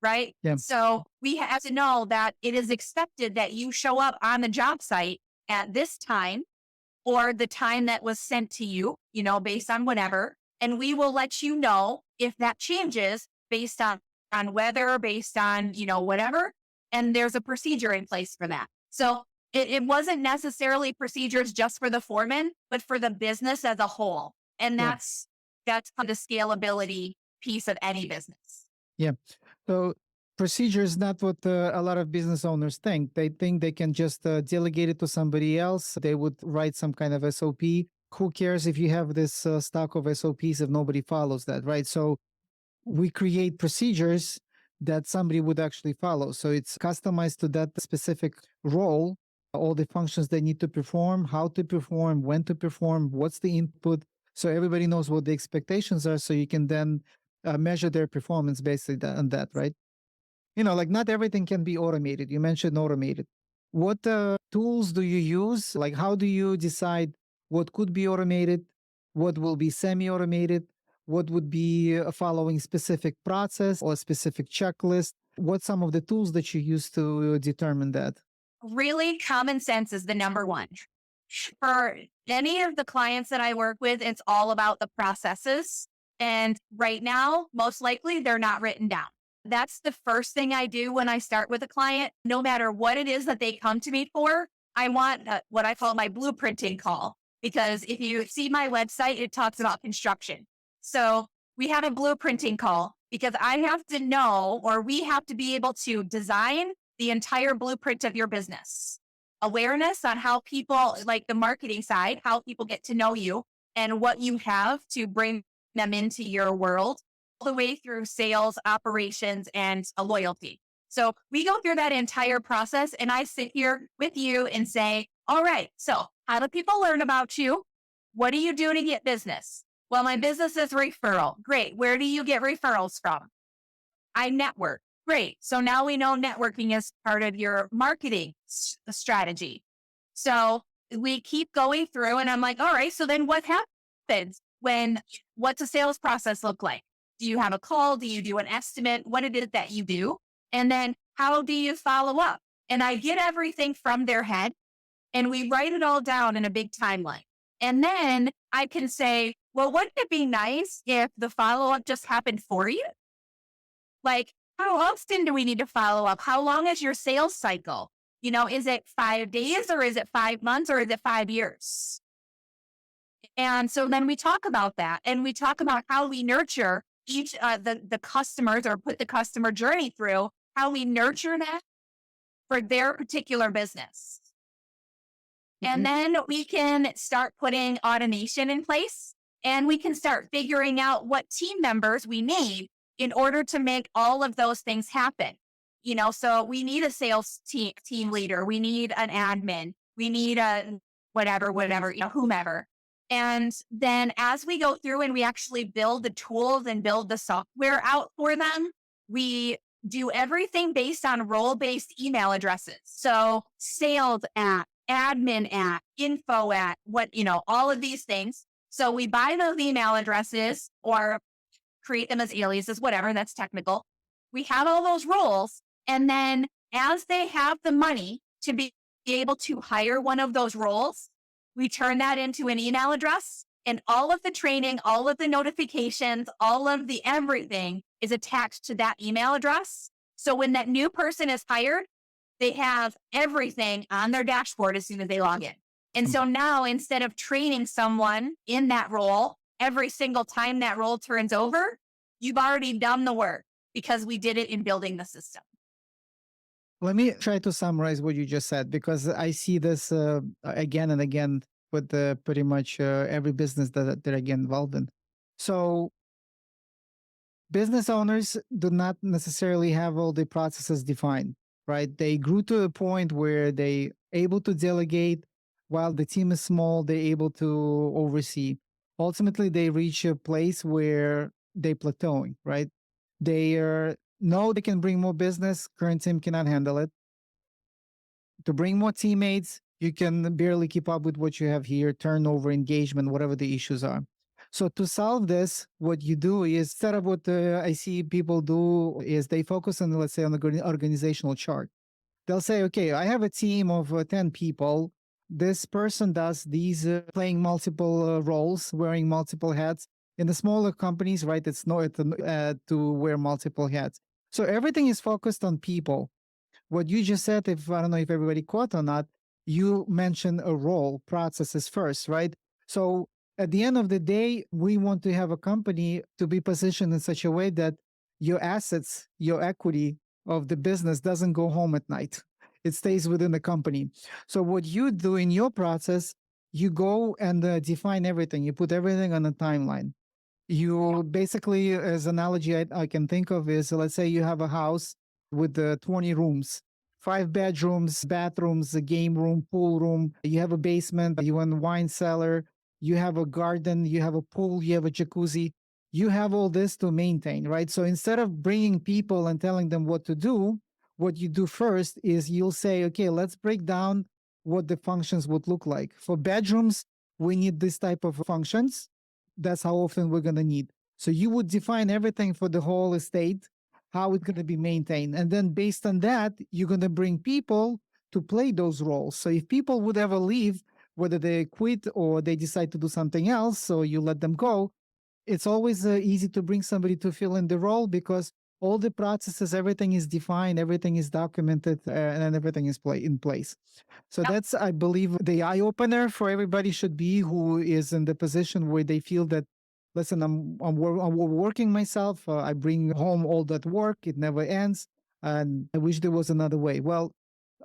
right? Yeah. So we have to know that it is expected that you show up on the job site at this time, or the time that was sent to you, based on whatever. And we will let you know if that changes based on weather, based on, whatever. And there's a procedure in place for that. So it wasn't necessarily procedures just for the foreman, but for the business as a whole. And that's the scalability piece of any business. Yeah. So procedure is not what a lot of business owners think. They think they can just delegate it to somebody else. They would write some kind of SOP. Who cares if you have this stock of SOPs if nobody follows that, right? So we create procedures that somebody would actually follow. So it's customized to that specific role, all the functions they need to perform, how to perform, when to perform, what's the input. So everybody knows what the expectations are, so you can then measure their performance based on that, right? Like not everything can be automated. You mentioned automated. What tools do you use? Like how do you decide what could be automated, what will be semi-automated, what would be following specific process or specific checklist? What's some of the tools that you use to determine that? really common sense is the number one. For any of the clients that I work with, it's all about the processes. And right now, most likely, they're not written down. That's the first thing I do when I start with a client. No matter what it is that they come to me for, I want what I call my blueprinting call. Because if you see my website, it talks about construction. So we have a blueprinting call because I have to know, or we have to be able to design the entire blueprint of your business. Awareness on how people, like the marketing side, how people get to know you and what you have to bring them into your world, all the way through sales, operations, and a loyalty. So we go through that entire process, and I sit here with you and say, all right, so how do people learn about you? What do you do to get business? Well, my business is referral. Great. Where do you get referrals from? I network. Great. So now we know networking is part of your marketing strategy. So we keep going through, and I'm like, all right, so then what happens what's a sales process look like? Do you have a call? Do you do an estimate? What it is that you do? And then how do you follow up? And I get everything from their head, and we write it all down in a big timeline. And then I can say, well, wouldn't it be nice if the follow-up just happened for you? Like, how often do we need to follow up? How long is your sales cycle? Is it 5 days, or is it 5 months, or is it 5 years? And so then we talk about that, and we talk about how we nurture each the customers, or put the customer journey through, how we nurture that for their particular business. And then we can start putting automation in place, and we can start figuring out what team members we need in order to make all of those things happen. So we need a sales team leader. We need an admin. We need a whatever, whomever. And then as we go through and we actually build the tools and build the software out for them, we do everything based on role-based email addresses. So sales at, admin at, info at, all of these things. So we buy those email addresses or create them as aliases, whatever, that's technical. We have all those roles. And then as they have the money to be able to hire one of those roles, we turn that into an email address, and all of the training, all of the notifications, all of the everything is attached to that email address. So when that new person is hired, they have everything on their dashboard as soon as they log in. And so now, instead of training someone in that role every single time that role turns over, you've already done the work because we did it in building the system. Let me try to summarize what you just said, because I see this again and again with pretty much every business that I get involved in. So business owners do not necessarily have all the processes defined, right? They grew to a point where they able to delegate. While the team is small, they're able to oversee. Ultimately, they reach a place where they plateauing, right? They know they can bring more business. Current team cannot handle it. To bring more teammates, you can barely keep up with what you have here, turnover, engagement, whatever the issues are. So to solve this, what you do is, instead of what I see people do, is they focus on, let's say, on the organizational chart. They'll say, okay, I have a team of 10 people. This person does these, playing multiple roles, wearing multiple hats. In the smaller companies, right, it's not to wear multiple hats. So everything is focused on people. What you just said, I don't know if everybody caught or not, you mentioned a role, processes first, right? So at the end of the day, we want to have a company to be positioned in such a way that your assets, your equity of the business doesn't go home at night. It stays within the company. So what you do in your process, you go and define everything. You put everything on a timeline. You basically, as analogy I can think of is, let's say you have a house with 20 rooms, 5 bedrooms, bathrooms, a game room, pool room. You have a basement, you have a wine cellar, you have a garden, you have a pool, you have a jacuzzi. You have all this to maintain, right? So instead of bringing people and telling them what to do, what you do first is you'll say, okay, let's break down what the functions would look like. For bedrooms, we need this type of functions. That's how often we're going to need. So you would define everything for the whole estate, how it's going to be maintained. And then based on that, you're going to bring people to play those roles. So if people would ever leave, whether they quit or they decide to do something else, so you let them go, it's always easy to bring somebody to fill in the role because all the processes, everything is defined, everything is documented, and everything is in place. So Yep. that's, I believe, the eye opener for everybody should be who is in the position where they feel that, listen, I'm working myself. I bring home all that work. It never ends. And I wish there was another way. Well,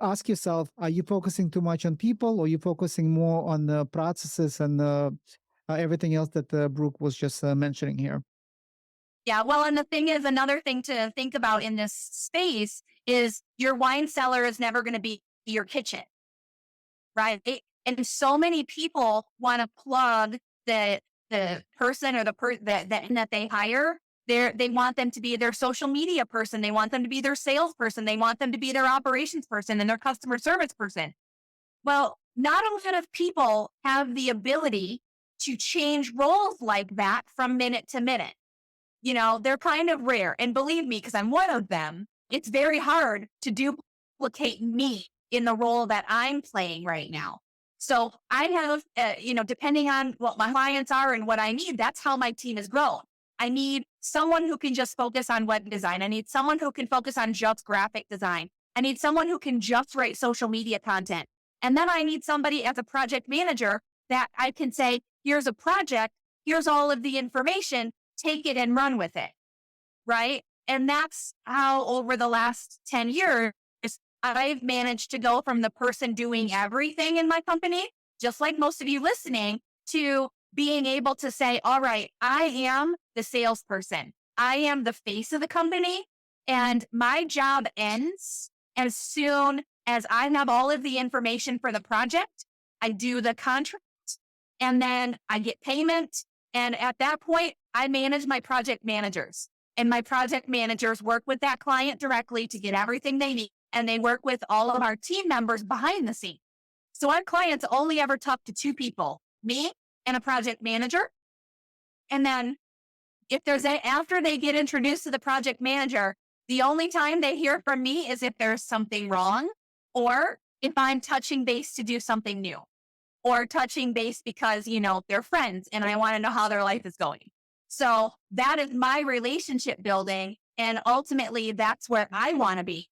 ask yourself, are you focusing too much on people or are you focusing more on the processes and everything else that Brooke was just mentioning here? Yeah. Well, and the thing is, another thing to think about in this space is your wine cellar is never going to be your kitchen, right? And so many people want to plug the person or that they hire. They want them to be their social media person. They want them to be their salesperson. They want them to be their operations person and their customer service person. Well, not a lot of people have the ability to change roles like that from minute to minute. You know, they're kind of rare. And believe me, because I'm one of them, it's very hard to duplicate me in the role that I'm playing right now. So I have, depending on what my clients are and what I need, that's how my team has grown. I need someone who can just focus on web design. I need someone who can focus on just graphic design. I need someone who can just write social media content. And then I need somebody as a project manager that I can say, here's a project, here's all of the information, take it and run with it, right? And that's how over the last 10 years, I've managed to go from the person doing everything in my company, just like most of you listening, to being able to say, all right, I am the salesperson. I am the face of the company, and my job ends as soon as I have all of the information for the project. I do the contract, and then I get payment. And at that point, I manage my project managers. And my project managers work with that client directly to get everything they need. And they work with all of our team members behind the scenes. So our clients only ever talk to two people, me and a project manager. And then if there's after they get introduced to the project manager, the only time they hear from me is if there's something wrong or if I'm touching base to do something new or touching base because, they're friends and I want to know how their life is going. So that is my relationship building. And ultimately, that's where I want to be.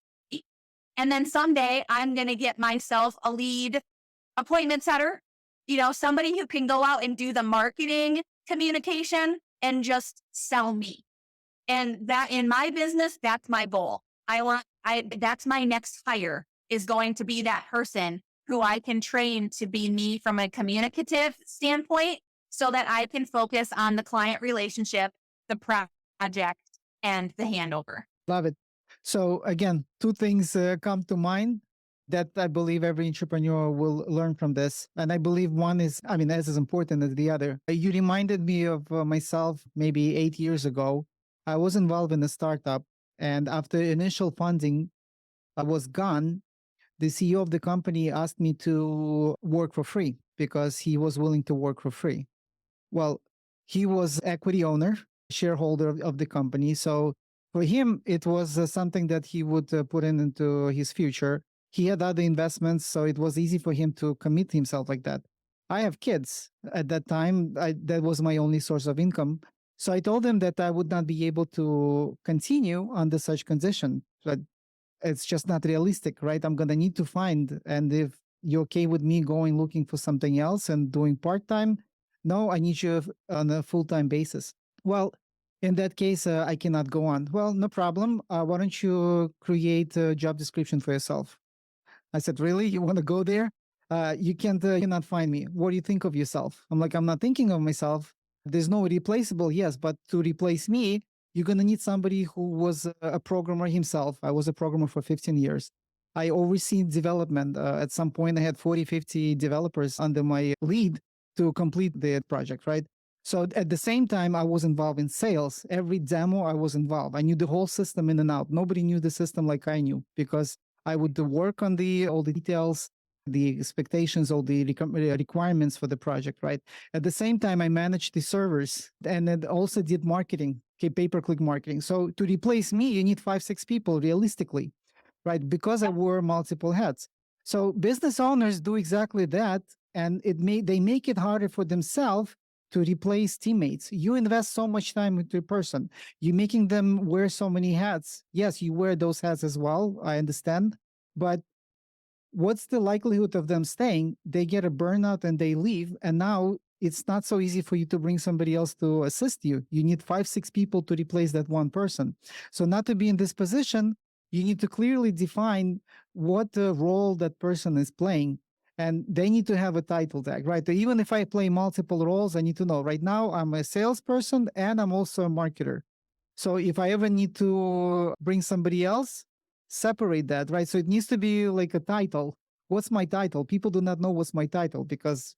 And then someday I'm going to get myself a lead appointment setter, somebody who can go out and do the marketing communication and just sell me. And that in my business, that's my goal. That's my next hire is going to be that person who I can train to be me from a communicative standpoint so that I can focus on the client relationship, the project, and the handover. Love it. So again, two things come to mind that I believe every entrepreneur will learn from this. And I believe one is, as important as the other. You reminded me of myself maybe 8 years ago. I was involved in a startup, and after initial funding was gone, the CEO of the company asked me to work for free because he was willing to work for free. Well, he was equity owner, shareholder of the company. So for him, it was something that he would put into his future. He had other investments, so it was easy for him to commit himself like that. I have kids. At that time, that was my only source of income. So I told him that I would not be able to continue under such condition. But it's just not realistic, right? I'm going to need to find. And if you're okay with me going looking for something else and doing part-time, no, I need you on a full-time basis. Well, in that case, I cannot go on. Well, no problem. Why don't you create a job description for yourself? I said, really? You want to go there? You cannot find me. What do you think of yourself? I'm like, I'm not thinking of myself. There's no replaceable, yes, but to replace me, you're going to need somebody who was a programmer himself. I was a programmer for 15 years. I overseen development. At some point, I had 40, 50 developers under my lead to complete the project, right? So at the same time, I was involved in sales. Every demo, I was involved. I knew the whole system in and out. Nobody knew the system like I knew because I would work on all the details, the expectations, all the requirements for the project, right? At the same time, I managed the servers and then also did marketing, pay-per-click marketing. So to replace me, you need 5, 6 people realistically, right? Because I wore multiple hats. So business owners do exactly that, and they make it harder for themselves to replace teammates. You invest so much time into a person. You're making them wear so many hats. Yes, you wear those hats as well. I understand, but what's the likelihood of them staying? They get a burnout and they leave, and now it's not so easy for you to bring somebody else to assist you. You need 5, 6 people to replace that one person. So not to be in this position, you need to clearly define what the role that person is playing, and they need to have a title tag, right? So even if I play multiple roles, I need to know right now I'm a salesperson and I'm also a marketer. So if I ever need to bring somebody else, separate that, right? So it needs to be like a title. What's my title? People do not know what's my title because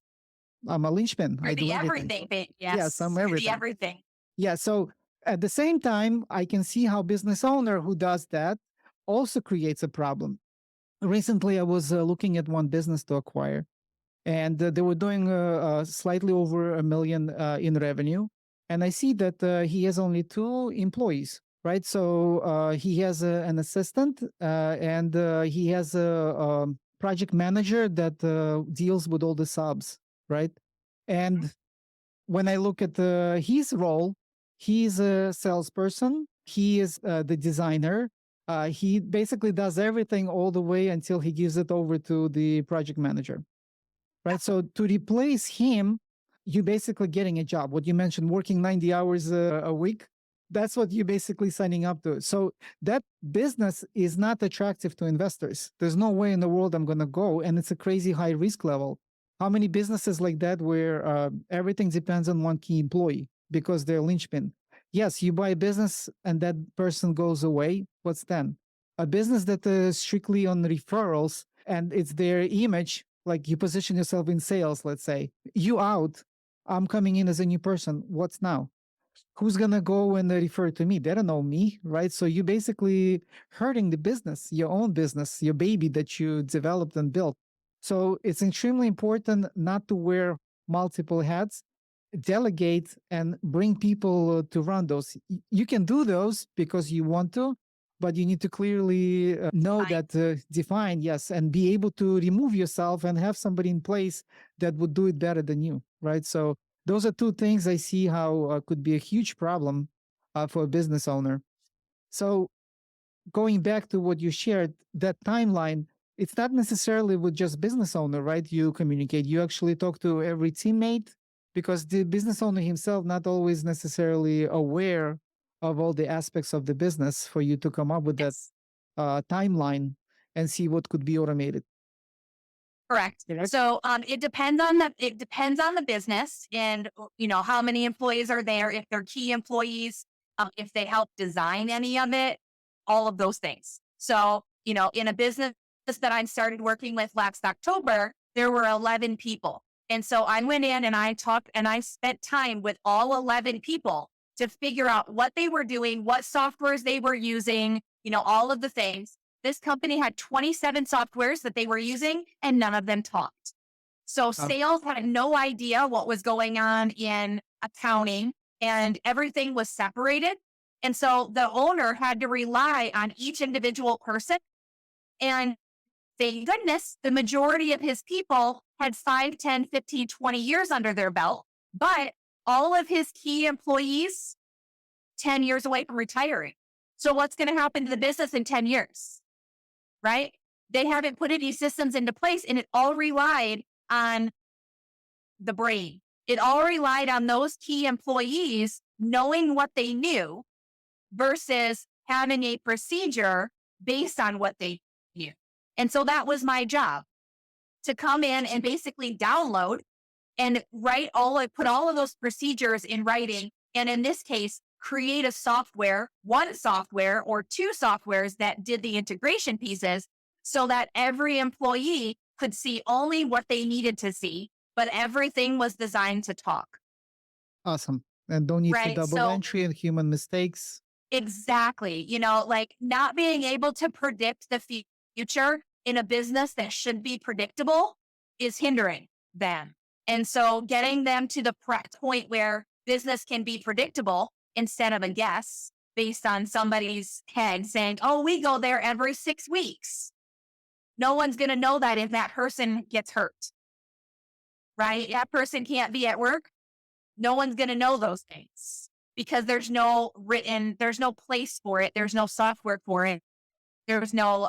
I'm a linchpin. You're I do the everything. everything. Yes, I'm Yes, you're the everything. everything. Yeah. So at the same time, I can see how business owner who does that also creates a problem. Recently, I was looking at one business to acquire, and they were doing slightly over 1 million in revenue. And I see that he has only 2 employees, right? So he has an assistant and he has a project manager that deals with all the subs, right? And when I look at his role, he's a salesperson. He is the designer. He basically does everything all the way until he gives it over to the project manager, right? So to replace him, you're basically getting a job. What you mentioned, working 90 hours a week, that's what you're basically signing up to. So that business is not attractive to investors. There's no way in the world I'm going to go. And it's a crazy high risk level. How many businesses like that where everything depends on one key employee because they're linchpin? Yes, you buy a business and that person goes away. What's then? A business that is strictly on referrals and it's their image, like you position yourself in sales, let's say, you out, I'm coming in as a new person. What's now? Who's going to go and refer to me? They don't know me, right? So you basically hurting the business, your own business, your baby that you developed and built. So it's extremely important not to wear multiple hats, delegate and bring people to run those. You can do those because you want to, but you need to clearly know that, define, yes, and be able to remove yourself and have somebody in place that would do it better than you, right? So those are 2 things I see how could be a huge problem for a business owner. So going back to what you shared, that timeline, it's not necessarily with just business owner, right? You communicate, you actually talk to every teammate because the business owner himself not always necessarily aware of all the aspects of the business for you to come up with that Yes. timeline and see what could be automated. Correct. Correct. So it depends on the business and how many employees are there, if they're key employees, if they help design any of it, all of those things. So, in a business that I started working with last October, there were 11 people. And so I went in and I talked and I spent time with all 11 people to figure out what they were doing, what softwares they were using, all of the things. This company had 27 softwares that they were using and none of them talked. So sales had no idea what was going on in accounting and everything was separated. And so the owner had to rely on each individual person. And thank goodness, the majority of his people had 5, 10, 15, 20 years under their belt. But all of his key employees, 10 years away from retiring. So what's going to happen to the business in 10 years? Right? They haven't put any systems into place and it all relied on the brain. It all relied on those key employees knowing what they knew versus having a procedure based on what they knew. And so that was my job, to come in and basically download and put all of those procedures in writing. And in this case, create one software or 2 softwares that did the integration pieces so that every employee could see only what they needed to see, but everything was designed to talk. Awesome. And don't need for double entry and human mistakes. Exactly. Not being able to predict the future in a business that should be predictable is hindering them. And so getting them to the point where business can be predictable instead of a guess based on somebody's head saying, oh, we go there every 6 weeks. No one's going to know that if that person gets hurt, right? That person can't be at work. No one's going to know those things because there's no place for it. There's no software for it. There's no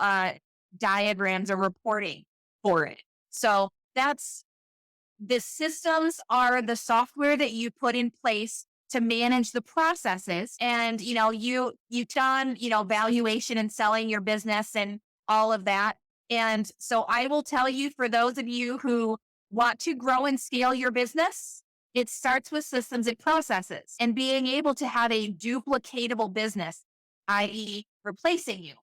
diagrams or reporting for it. So the systems are the software that you put in place to manage the processes. And, you've done, valuation and selling your business and all of that. And so I will tell you, for those of you who want to grow and scale your business, it starts with systems and processes and being able to have a duplicatable business, i.e. replacing you.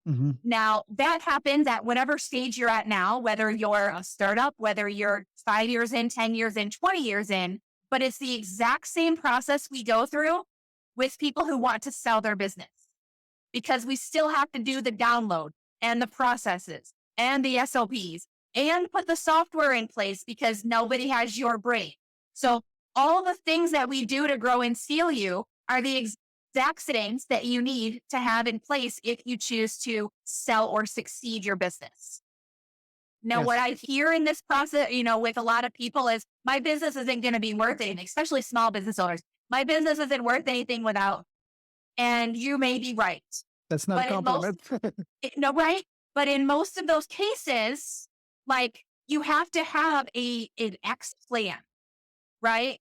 Mm-hmm. Now, that happens at whatever stage you're at now, whether you're a startup, whether you're 5 years in, 10 years in, 20 years in, but it's the exact same process we go through with people who want to sell their business, because we still have to do the download and the processes and the SOPs and put the software in place because nobody has your brain. So all the things that we do to grow and scale you are the exact things that you need to have in place if you choose to sell or succeed your business. Now, Yes. what I hear in this process, with a lot of people is my business isn't going to be worth anything, especially small business owners. My business isn't worth anything without, and you may be right. That's not a But in most- compliment. No, right? But in most of those cases, like, you have to have an X plan, right?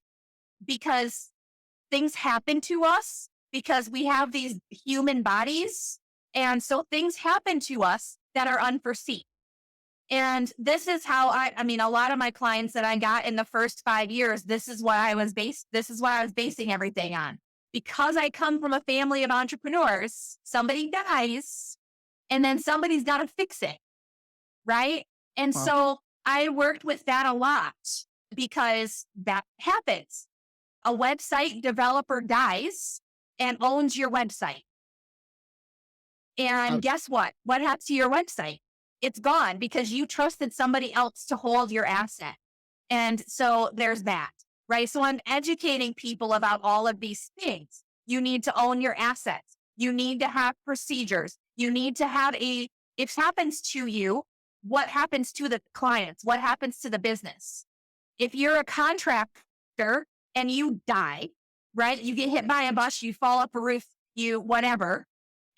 Because things happen to us because we have these human bodies. And so things happen to us that are unforeseen. And this is how a lot of my clients that I got in the first 5 years, this is what I was basing everything on. Because I come from a family of entrepreneurs, somebody dies and then somebody's got to fix it. Right. And Wow. so I worked with that a lot because that happens. A website developer dies and owns your website. And Ouch. guess what? What happens to your website? It's gone because you trusted somebody else to hold your asset. And so there's that, right? So I'm educating people about all of these things. You need to own your assets. You need to have procedures. You need to have if it happens to you, what happens to the clients? What happens to the business? If you're a contractor and you die, right? You get hit by a bus, you fall up a roof, you whatever,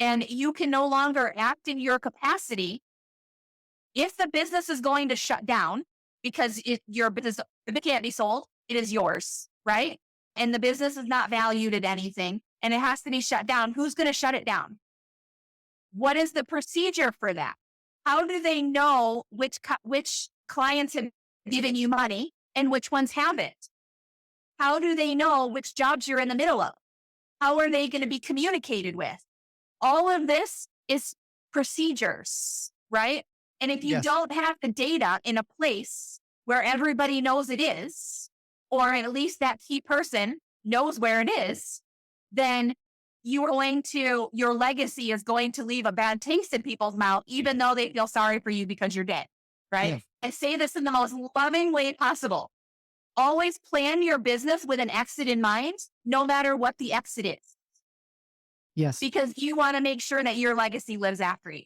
and you can no longer act in your capacity. If the business is going to shut down because your business, if it can't be sold, it is yours, right? And the business is not valued at anything and it has to be shut down. Who's going to shut it down? What is the procedure for that? How do they know which clients have given you money and which ones haven't? How do they know which jobs you're in the middle of? How are they going to be communicated with? All of this is procedures, right? And if you Yes. don't have the data in a place where everybody knows it is, or at least that key person knows where it is, then your legacy is going to leave a bad taste in people's mouth, even though they feel sorry for you because you're dead, right? Yeah. I say this in the most loving way possible. Always plan your business with an exit in mind, no matter what the exit is, Yes. because you want to make sure that your legacy lives after you.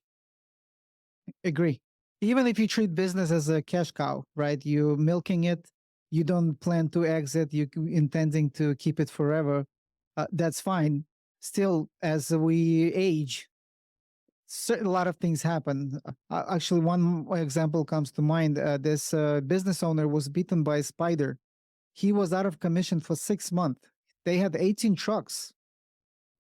Agree. Even if you treat business as a cash cow, right? You milking it, you don't plan to exit, you intending to keep it forever. That's fine. Still, as we age, a lot of things happen. Actually, one example comes to mind. This business owner was bitten by a spider. He was out of commission for 6 months. They had 18 trucks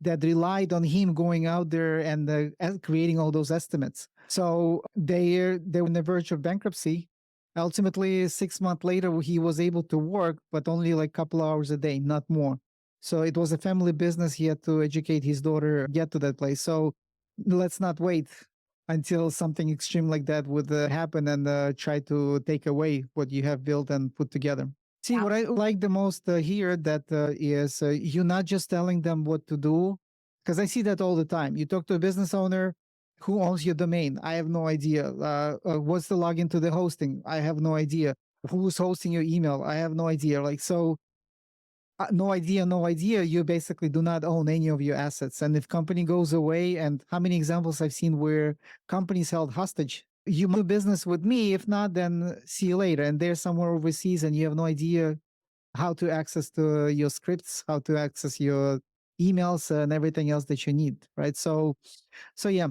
that relied on him going out there and creating all those estimates. So they were on the verge of bankruptcy. Ultimately, 6 months later, he was able to work, but only like a couple hours a day, not more. So it was a family business. He had to educate his daughter, get to that place. So let's not wait until something extreme like that would happen and try to take away what you have built and put together. See, Yeah. what I like the most here that is you're not just telling them what to do, because I see that all the time. You talk to a business owner who owns your domain. I have no idea. What's the login to the hosting? I have no idea. Who's hosting your email? I have no idea. No idea. You basically do not own any of your assets. And if company goes away, and how many examples I've seen where companies held hostage you do business with me. If not, then see you later. And they're somewhere overseas and you have no idea how to access your scripts, how to access your emails and everything else that you need, right? So yeah,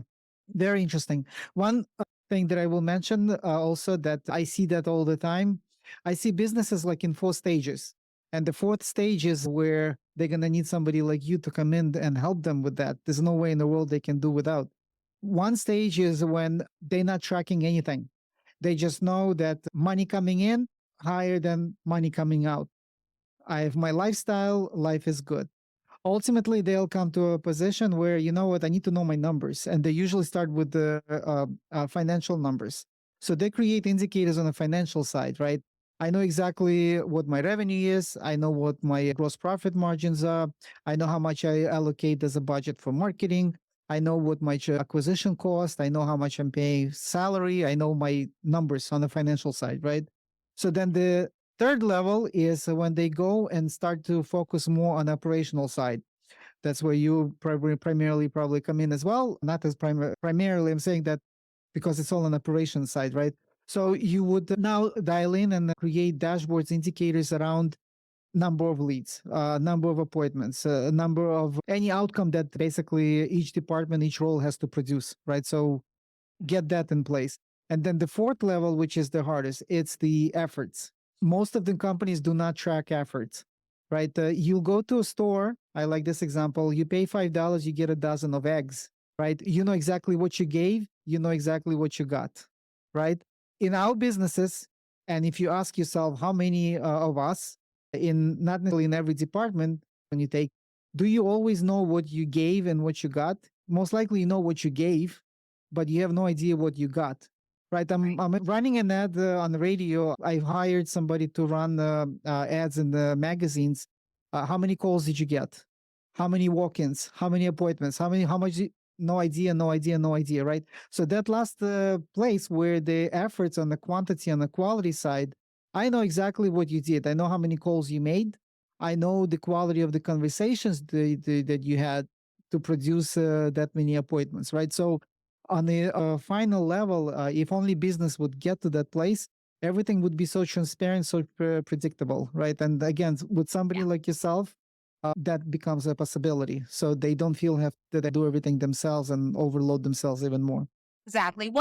very interesting. One thing that I will mention also that I see that all the time, I see businesses like in 4 stages. And the fourth stage is where they're going to need somebody like you to come in and help them with that. There's no way in the world they can do without. One stage is when they're not tracking anything. They just know that money coming in higher than money coming out. I have my lifestyle, life is good. Ultimately, they'll come to a position where, you know what, I need to know my numbers. And they usually start with the financial numbers. So they create indicators on the financial side, right? I know exactly what my revenue is. I know what my gross profit margins are. I know how much I allocate as a budget for marketing. I know what my acquisition cost. I know how much I'm paying salary. I know my numbers on the financial side, right? So then the third level is when they go and start to focus more on operational side. That's where you primarily probably come in as well. Not as primarily, I'm saying that because it's all on operations side, right? So you would now dial in and create dashboards, indicators around number of leads, number of appointments, number of any outcome that basically each department, each role has to produce, right? So get that in place. And then the fourth level, which is the hardest, it's the efforts. Most of the companies do not track efforts, right? You'll go to a store. I like this example. You pay $5, you get a dozen of eggs, right? You know exactly what you gave. You know exactly what you got, right? In our businesses, and if you ask yourself how many of us in not necessarily in every department, when you take, do you always know what you gave and what you got? Most likely you know what you gave, but you have no idea what you got. Right. I'm running an ad on the radio. I've hired somebody to run ads in the magazines. How many calls did you get? How many walk-ins? How many appointments? How much? No idea, no idea, no idea. Right. So that last place where the efforts on the quantity and the quality side, I know exactly what you did. I know how many calls you made. I know the quality of the conversations that you had to produce that many appointments. Right. So on the final level, if only business would get to that place, everything would be so transparent, so predictable, right? And again, with somebody like yourself, that becomes a possibility. So they don't feel have that they do everything themselves and overload themselves even more. Exactly.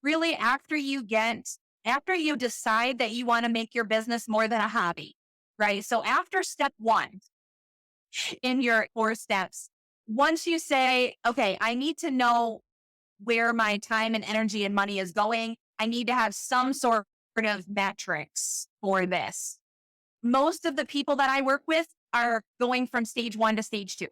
Really after you decide that you want to make your business more than a hobby, right? So after step 1 in your 4 steps, once you say, okay, I need to know where my time and energy and money is going, I need to have some sort of metrics for this. Most of the people that I work with are going from stage 1 to stage 2,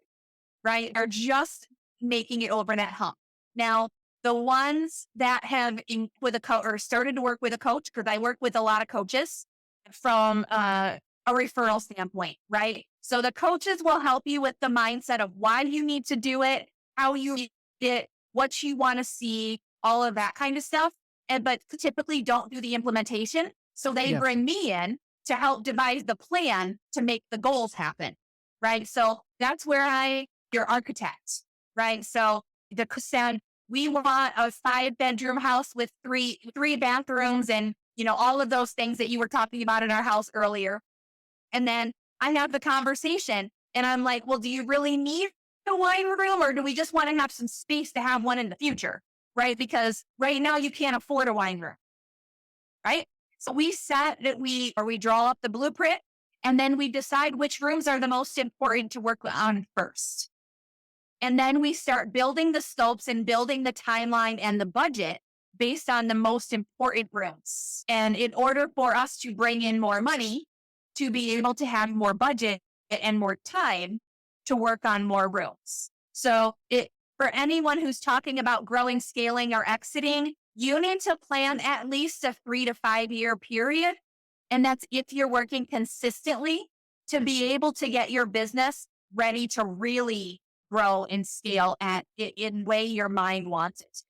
right? Are just making it over that hump. Now, the ones that have with a coach or started to work with a coach, because I work with a lot of coaches from a referral standpoint, right? So the coaches will help you with the mindset of why you need to do it, how you need it, what you want to see, all of that kind of stuff. But typically don't do the implementation. So they bring me in to help devise the plan to make the goals happen, right? So that's where your architect, right? So the said, we want a 5-bedroom house with three bathrooms and, all of those things that you were talking about in our house earlier. And then I have the conversation and I'm like, well, do you really need a wine room or do we just want to have some space to have one in the future, right? Because right now you can't afford a wine room, right? So we draw up the blueprint and then we decide which rooms are the most important to work on first. And then we start building the scopes and building the timeline and the budget based on the most important rooms. And in order for us to bring in more money, to be able to have more budget and more time to work on more rooms. So for anyone who's talking about growing, scaling, or exiting, you need to plan at least a 3 to 5 year period. And that's if you're working consistently to be able to get your business ready to really grow and scale in way your mind wants it to,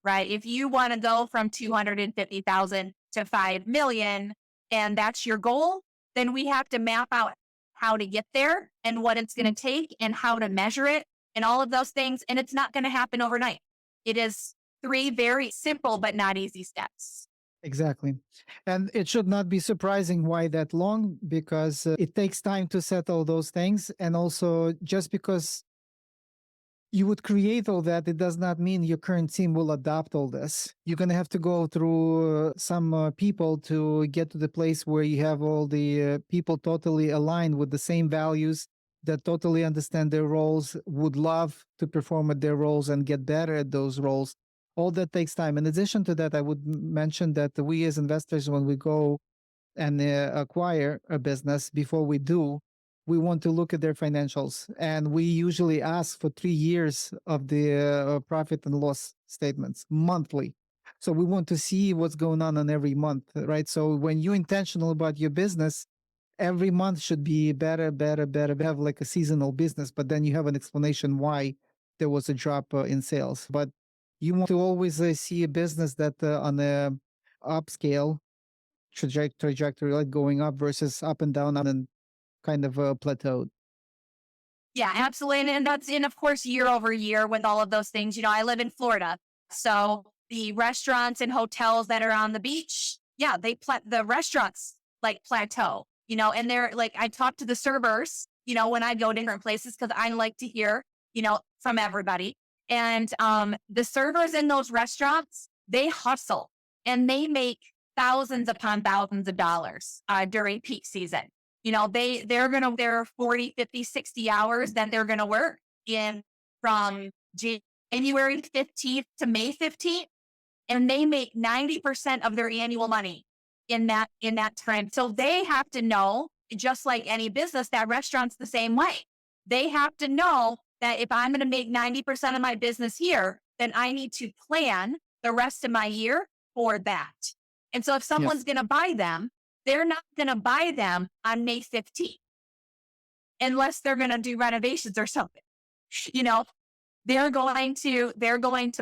right? If you want to go from 250,000 to 5 million and that's your goal, then we have to map out how to get there and what it's going to take and how to measure it and all of those things. And it's not going to happen overnight. It is 3 very simple but not easy steps. Exactly. And it should not be surprising why that long, because it takes time to settle those things. And also, just because you would create all that, it does not mean your current team will adopt all this. You're going to have to go through some people to get to the place where you have all the people totally aligned with the same values, that totally understand their roles, would love to perform at their roles and get better at those roles. All that takes time. In addition to that, I would mention that we as investors, when we go and acquire a business, before we do, we want to look at their financials. And we usually ask for 3 years of the profit and loss statements monthly. So we want to see what's going on every month, right? So when you're intentional about your business, every month should be better, better, better. We have like a seasonal business, but then you have an explanation why there was a drop in sales. But you want to always see a business that on a upscale trajectory, like going up versus up and down and kind of plateaued. Yeah, absolutely. And that's in, of course, year over year with all of those things. I live in Florida. So the restaurants and hotels that are on the beach, yeah, the restaurants like plateau, and they're like, I talk to the servers, when I go to different places, because I like to hear, from everybody. And the servers in those restaurants, they hustle and they make thousands upon thousands of dollars during peak season. They're 40, 50, 60 hours that they're going to work in from January 15th to May 15th. And they make 90% of their annual money in that time. So they have to know, just like any business, that restaurant's the same way. They have to know that if I'm going to make 90% of my business here, then I need to plan the rest of my year for that. And so if someone's going to buy them, they're not going to buy them on May 15th unless they're going to do renovations or something. They're going to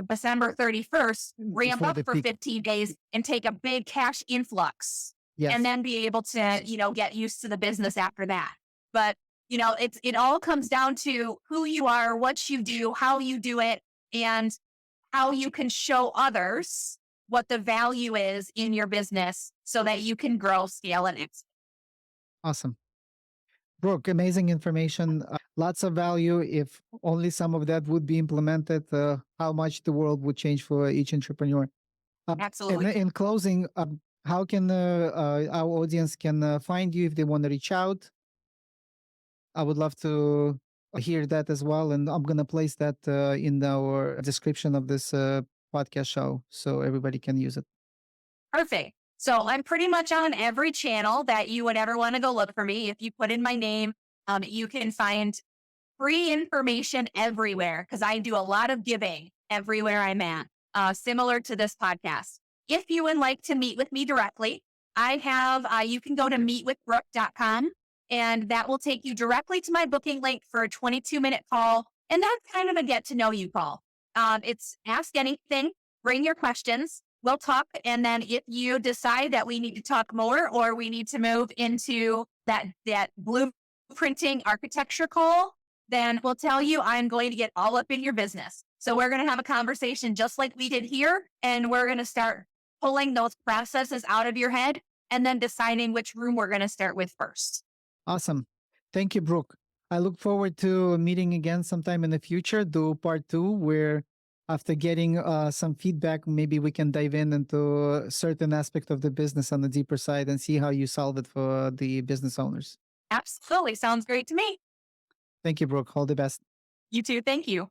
December 31st, ramp up for 15 days and take a big cash influx and then be able to, get used to the business after that. But, it all comes down to who you are, what you do, how you do it, and how you can show others what the value is in your business so that you can grow, scale, and expand. Awesome. Brooke, amazing information. Lots of value. If only some of that would be implemented, how much the world would change for each entrepreneur. Absolutely. In closing, how can our audience can find you if they want to reach out? I would love to hear that as well. And I'm going to place that in our description of this podcast show so everybody can use it. Perfect. So I'm pretty much on every channel that you would ever want to go look for me. If you put in my name, you can find free information everywhere because I do a lot of giving everywhere I'm at, similar to this podcast. If you would like to meet with me directly, I have, you can go to meetwithbrook.com and that will take you directly to my booking link for a 22-minute call. And that's kind of a get to know you call. It's ask anything, bring your questions, we'll talk. And then if you decide that we need to talk more or we need to move into that blueprinting architecture call, then we'll tell you I'm going to get all up in your business. So we're going to have a conversation just like we did here. And we're going to start pulling those processes out of your head and then deciding which room we're going to start with first. Awesome. Thank you, Brooke. I look forward to meeting again sometime in the future, do part 2, where after getting some feedback, maybe we can dive into a certain aspect of the business on the deeper side and see how you solve it for the business owners. Absolutely. Sounds great to me. Thank you, Brooke. All the best. You too. Thank you.